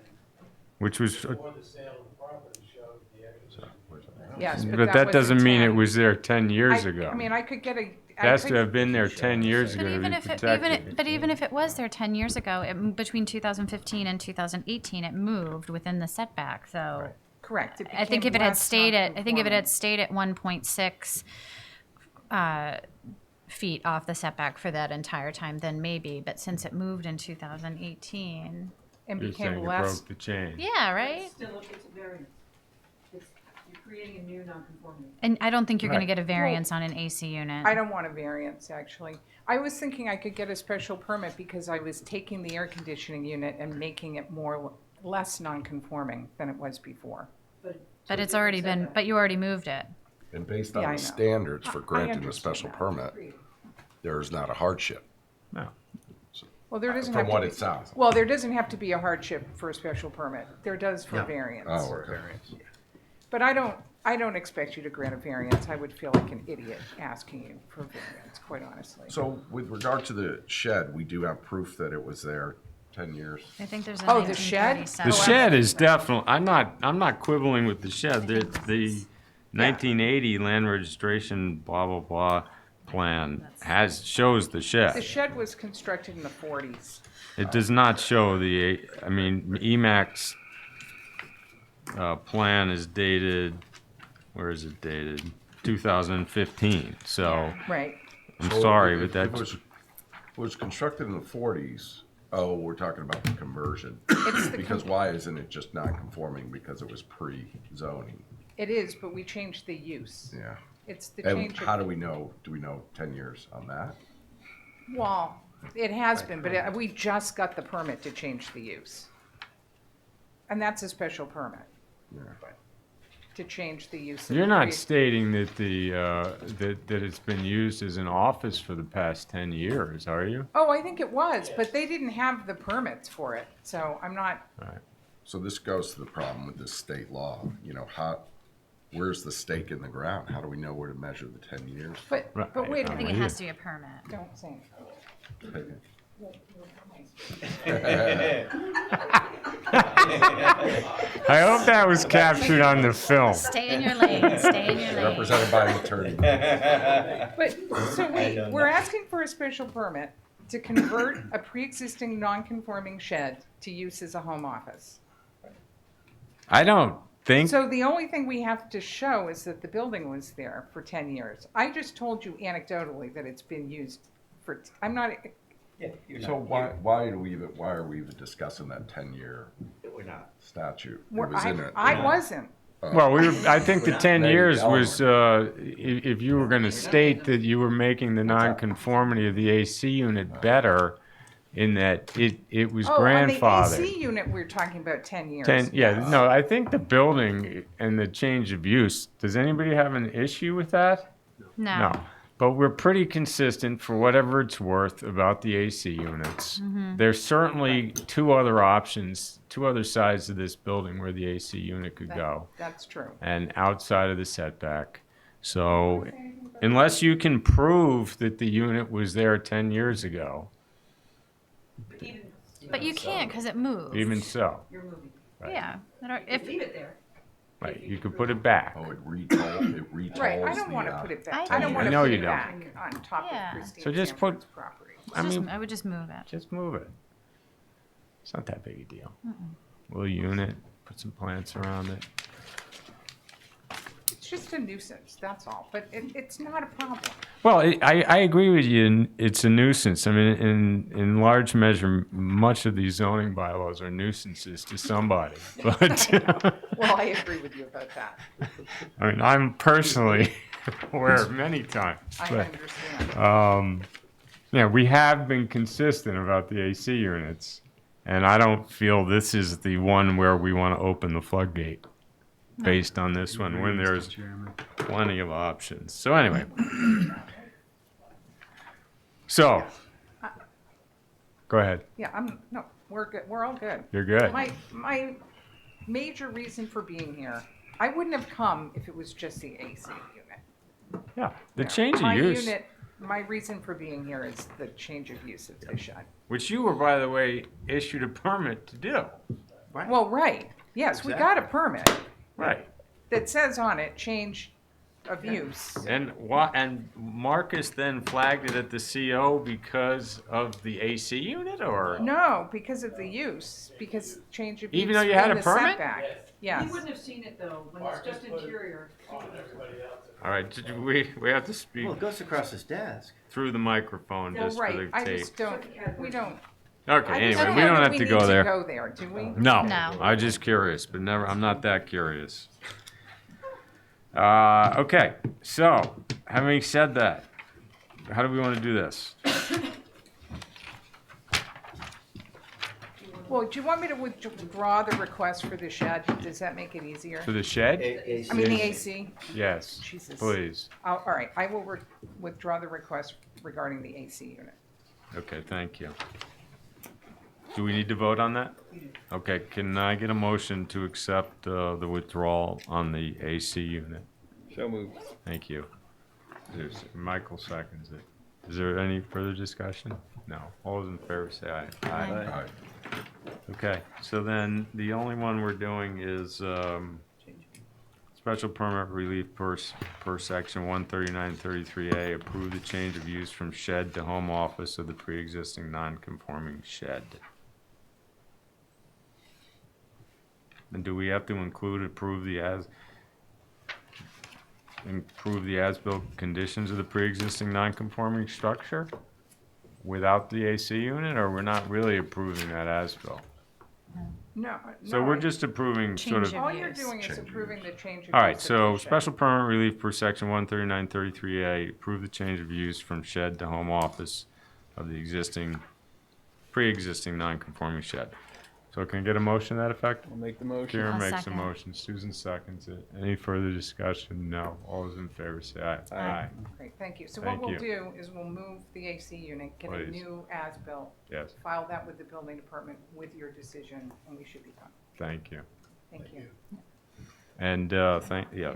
S1: Which was,
S8: before the sale of the property showed the air conditioning.
S14: Yes,
S1: but
S14: that
S1: that
S14: was
S1: doesn't
S14: in
S1: mean it
S14: 10.
S1: was there 10 years ago.
S14: I mean, I could get a.
S1: It has to have been there 10 years
S3: But
S1: ago to
S3: even
S1: be
S3: if it,
S1: protected.
S3: but even if it was there 10 years ago, between 2015 and 2018, it moved within the setback. So
S14: Correct. It
S3: I think
S14: became
S3: if it had
S14: less
S3: stayed at, I think if it had
S14: non-conforming.
S3: stayed at 1.6 feet off the setback for that entire time, then maybe. But since it moved in 2018,
S14: And
S1: You're saying
S14: became
S1: it
S14: less,
S1: broke the chain.
S3: yeah, right.
S4: Still, it's a variance. You're creating a new nonconformity.
S3: And I don't think you're going to
S1: Right.
S3: get a variance on an AC unit.
S14: I don't want a variance, actually. I was thinking I could get a special permit because I was taking the air conditioning unit and making it less non-conforming than it was before.
S3: But it's already been, but you already moved it.
S7: And based
S14: Yeah,
S7: on
S14: I
S7: the
S14: know.
S7: standards for
S14: I
S7: granting a
S14: understand
S7: special
S14: that.
S7: permit, there is not a hardship,
S1: No.
S14: Well, there doesn't have
S7: from
S14: to
S7: what
S14: be.
S7: it sounds.
S14: Well, there doesn't have to be a hardship for a special permit. There does for variance.
S7: Oh, okay.
S14: But I don't expect you to grant a variance. I would feel like an idiot asking you for a variance, quite honestly.
S7: So with regard to the shed, we do have proof that it was there 10 years.
S3: I think there's a
S14: Oh, the shed?
S3: 1937.
S1: The shed is definitely, I'm not quibbling with the shed. The 1980 land registration blah, blah, blah plan shows the
S14: The
S1: shed.
S14: shed was constructed in the 40s.
S1: It does not show I mean, EMAX plan is dated, where is it dated? 2015. So
S14: Right.
S1: I'm
S7: So
S1: sorry,
S7: if
S1: but
S7: it was constructed in the 40s. Oh, we're talking about the conversion.
S14: It's the
S7: Because why isn't it just non-conforming because it was pre-zoning?
S14: It is, but we changed the use.
S7: Yeah.
S14: It's the
S7: And
S14: change
S7: how
S14: of,
S7: do we know, 10 years on that?
S14: well, it has been, but we just got the permit to change the use. And that's a special permit.
S7: Yeah.
S14: To change the use. of
S1: you're
S14: the
S1: not
S14: pre-
S1: stating that that it's been used as an office for the past 10 years, are you?
S14: Oh, I think it was, but they didn't have the permits for it, so I'm not,
S7: So this goes to the problem with this state law. You know, where's the stake in the ground? How do we know where to measure the 10 years?
S14: but
S1: Right.
S14: wait,
S3: I think it has to be a permit.
S14: don't say.
S1: I hope that was captured on the film.
S3: Stay in your lane. Stay in your lane.
S7: Represented by an attorney.
S14: But, so wait, we're asking for a special permit to convert a pre-existing non-conforming shed to use as a home office.
S1: I don't think,
S14: So the only thing we have to show is that the building was there for 10 years. I just told you anecdotally that it's been used for, I'm not,
S7: So why are we even discussing that 10-year
S10: We're not.
S7: statute? It was in it.
S14: I wasn't.
S1: well, I think the 10
S7: Maybe
S1: years
S7: Ellen
S1: was, if you were going to state that you were making the nonconformity of the AC unit better, in that it was
S14: Oh, on the
S1: grandfathered.
S14: AC unit, we're talking about 10 years.
S1: Yeah,
S14: yes.
S1: no, I think the building and the change of use, does anybody have an issue with that?
S3: No.
S1: But we're pretty consistent for whatever it's worth about the AC units. There's certainly two other options, two other sides of this building where the AC unit could go,
S14: That's true.
S1: and outside of the setback. So unless you can prove that the unit was there 10 years ago,
S3: But you can't because it moved.
S1: even so,
S4: You're moving.
S3: Yeah.
S4: If, leave it there.
S1: right, you could put it back.
S7: Oh, it retolls
S14: Right, I don't
S7: the,
S14: want to put it back.
S3: I
S14: I don't
S3: do.
S14: want
S1: I
S14: to
S1: know
S14: put
S1: you
S14: it
S1: don't.
S14: back on top
S3: Yeah.
S14: of Christine
S1: So just put-
S14: Sanford's property.
S3: I would just move it.
S1: Just move it. It's not that big a deal. Little unit, put some plants around it.
S14: It's just a nuisance, that's all, but it's not a problem.
S1: Well, I agree with you. It's a nuisance. I mean, in large measure, much of these zoning bylaws are nuisances to somebody. But
S14: Well, I agree with you about that.
S1: I mean, I'm personally aware of many times.
S14: I
S1: But
S14: understand.
S1: yeah, we have been consistent about the AC units, and I don't feel this is the one where we want to open the floodgate based on this one when there's plenty of options. So anyway. So, go ahead.
S14: Yeah, no, we're good, we're all good.
S1: You're good.
S14: My major reason for being here, I wouldn't have come if it was just the AC unit.
S1: Yeah, the change of
S14: My
S1: use,
S14: unit, my reason for being here is the change of use of the shed.
S1: which you were, by the way, issued a permit to do.
S14: Well, right, yes, we got a permit
S1: Right.
S14: that says on it, change of use.
S1: And Marcus then flagged it at the CO because of the AC unit, or?
S14: No, because of the use, because change of use.
S1: Even though you had
S14: in
S1: a
S14: the
S1: permit?
S14: setback. Yes.
S4: He wouldn't have seen it though, when it's just interior.
S1: All right, we have to speak
S10: Well, it goes across his desk.
S1: through the microphone
S14: Well,
S1: just for
S14: right,
S1: the
S14: I
S1: tape.
S14: just don't, we don't.
S1: Okay,
S14: I just
S1: anyway, we
S14: know
S1: don't
S14: that
S1: have
S14: we
S1: to
S14: need
S1: go there.
S14: Go there, do we?
S1: No,
S3: No.
S1: I'm just curious, but never, I'm not that curious. Okay, so, having said that, how do we want to do this?
S14: Well, do you want me to withdraw the request for the shed? Does that make it easier?
S1: For the shed?
S14: I mean, the AC?
S1: Yes,
S14: Jesus.
S1: please.
S14: All right, I will withdraw the request regarding the AC unit.
S1: Okay, thank you. Do we need to vote on that? Okay, can I get a motion to accept the withdrawal on the AC unit?
S13: So moved.
S1: Thank you. Michael seconds it. Is there any further discussion? No. All those in favor say aye.
S7: Aye.
S1: Okay, so then the only one we're doing is special permit relief per section 13933A. Approve the change of use from shed to home office of the pre-existing non-conforming shed. And do we have to improve the as-built conditions of the pre-existing non-conforming structure without the AC unit, or we're not really approving that as-built?
S14: No,
S1: So
S14: no,
S1: we're just approving sort of.
S3: Change
S14: All you're
S3: use.
S14: doing is
S7: Change of
S14: approving the change of
S1: All
S14: use
S1: right,
S14: of
S1: so
S14: the shed.
S1: special permit relief per section 13933A, approve the change of use from shed to home office of the pre-existing non-conforming shed. So can I get a motion to that effect?
S13: I'll make the motion.
S1: Karen
S3: I'll
S1: makes a
S3: second.
S1: motion, Susan seconds it. Any further discussion? No. All those in favor say aye.
S13: Aye.
S14: Great, thank you. So
S1: Thank
S14: what we'll
S1: you.
S14: do is we'll move the AC unit, get a
S1: Please.
S14: new as-built,
S1: Yes,
S14: file that with the building department with your decision, and we should be done.
S1: thank you.
S14: Thank you.
S1: And, yeah.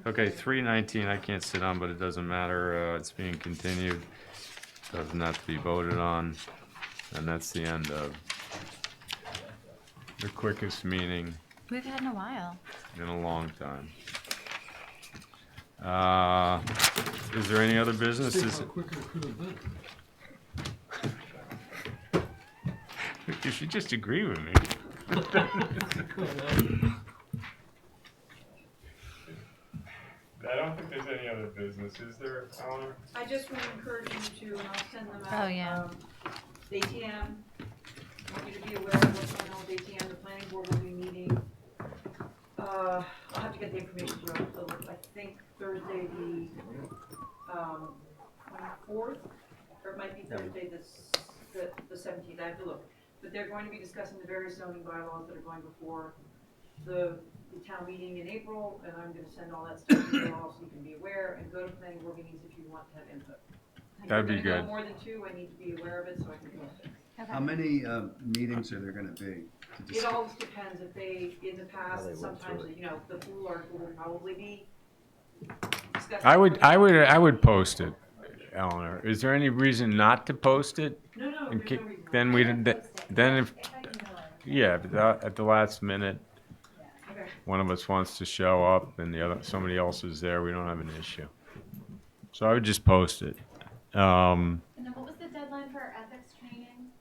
S1: Okay, 319, I can't sit on, but it doesn't matter, it's being continued. Doesn't have to be voted on, and that's the end of the quickest meeting
S3: We've had in a while.
S1: in a long time. Is there any other business?
S8: Think how quick it could have been.
S1: You should just agree with me. I don't think there's any other business, is there, Eleanor?
S4: I just want to encourage you to, and I'll send them out.
S3: Oh, yeah.
S4: The ATM, I want you to be aware of what's going on with ATM, the planning board will be meeting. I'll have to get the information to you, I think Thursday the 24th, or it might be Thursday the the 17th, I have to look. But they're going to be discussing the various zoning bylaws that are going before the town meeting in April, and I'm gonna send all that stuff to you all so you can be aware, and go to planning board meetings if you want to have input. If
S1: That'd be
S4: we're gonna
S1: good.
S4: go more than 2, I need to be aware of it so I can post it.
S5: How many meetings are there gonna be? to
S4: It
S5: discuss-
S4: all depends, if they, in the
S10: they
S4: past,
S10: went
S4: sometimes,
S10: through it.
S4: you know, the pool article will probably be discussed.
S1: I would post it, Eleanor. Is there any reason not to post it?
S4: No, no,
S1: In
S4: there's
S1: ca-
S4: no reason.
S1: Then we, then if, yeah, but at the last minute,
S4: Okay.
S1: one of us wants to show up and somebody else is there, we don't have an issue. So I would just post it.
S3: And then what was the deadline for our ethics training?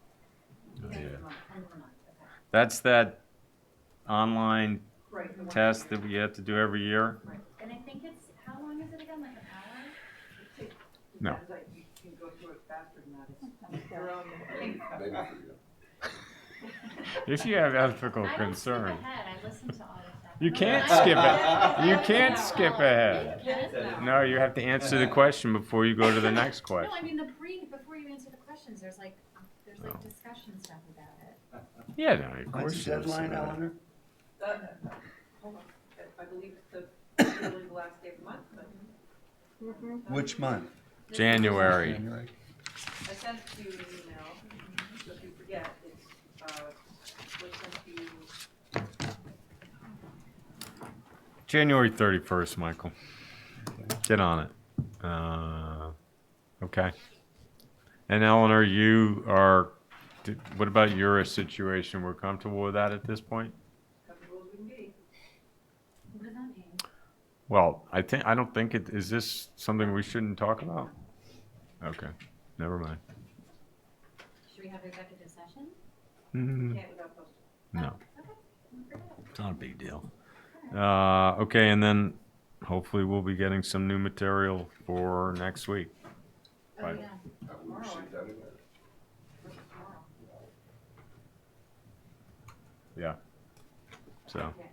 S1: That's that online
S4: Right, the one-
S1: test that we have to do every year.
S3: And I think it's, how long is it again, like an hour?
S1: No.
S4: Depends, like, you can go through it faster than that. It's your own, I think.
S1: If you have ethical
S3: I don't skip
S1: concern.
S3: ahead, I listen to all the stuff.
S1: You
S3: No,
S1: can't
S3: I-
S1: skip it. You can't skip ahead.
S3: Yes.
S1: No, you have to answer the question before you go to the next
S3: No, I
S1: question.
S3: mean, before you answer the questions, there's like discussion stuff about it.
S1: Yeah, no, of course.
S5: What's the
S1: there's,
S5: deadline, Eleanor?
S4: Hold on, I believe it's literally the last day of the month, but.
S5: Which month?
S1: January.
S5: January?
S4: I sent you an email, so if you forget, it's, was sent to you.
S1: January 31st, Michael. Get on it. Okay. And Eleanor, what about your situation? We're comfortable with that at this point?
S4: Comfortable as we can be.
S3: What does that mean?
S1: Well, I don't think is this something we shouldn't talk about? Okay, never mind.
S3: Should we have executive session?
S4: Can't without posting.
S1: No,
S3: Okay, we'll forget it.
S1: it's not a big deal. Okay, and then hopefully we'll be getting some new material for next week.
S3: Oh,
S1: Right.
S3: yeah.
S4: Tomorrow, tomorrow.
S1: Yeah. So,
S4: Okay.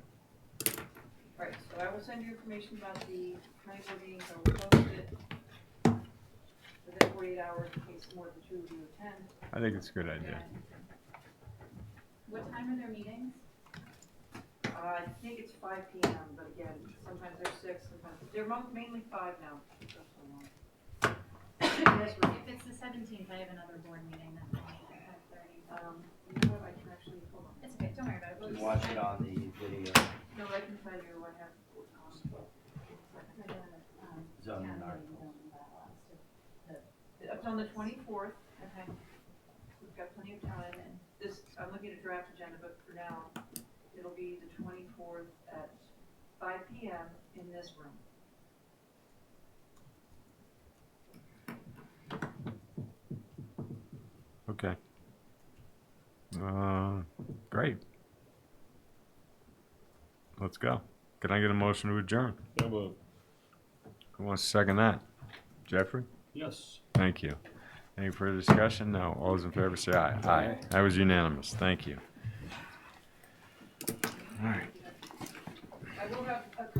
S4: All right, so I will send you information about the planning board meetings, I will post it within 48 hours in case more than 2 of you attend.
S1: I think it's a good idea.
S3: What time are their meetings?
S4: I think it's 5 PM, but again, sometimes they're 6, sometimes, they're mainly 5 now. That's so long.
S3: If it's the 17th, I have another board meeting that night at 5:30.
S4: You know what, I can actually, hold on.
S3: It's okay, don't worry about it. We'll
S10: You
S3: just-
S10: watch it on the video,
S4: No, I can tell you what happened.
S3: For the,
S10: zoning
S3: town
S10: article.
S3: meeting zoning bylaws, so
S4: It's on the 24th,
S3: okay.
S4: we've got plenty of time, and this, I'm looking at draft agenda, but for now, it'll be the 24th at 5 PM in this room.
S1: Okay. Great. Let's go. Can I get a motion to adjourn? Who wants to second that? Jeffrey?
S8: Yes.
S1: Thank you. Any further discussion? No. All those in favor say aye. Aye. That was unanimous. Thank you. All right.
S4: I will have a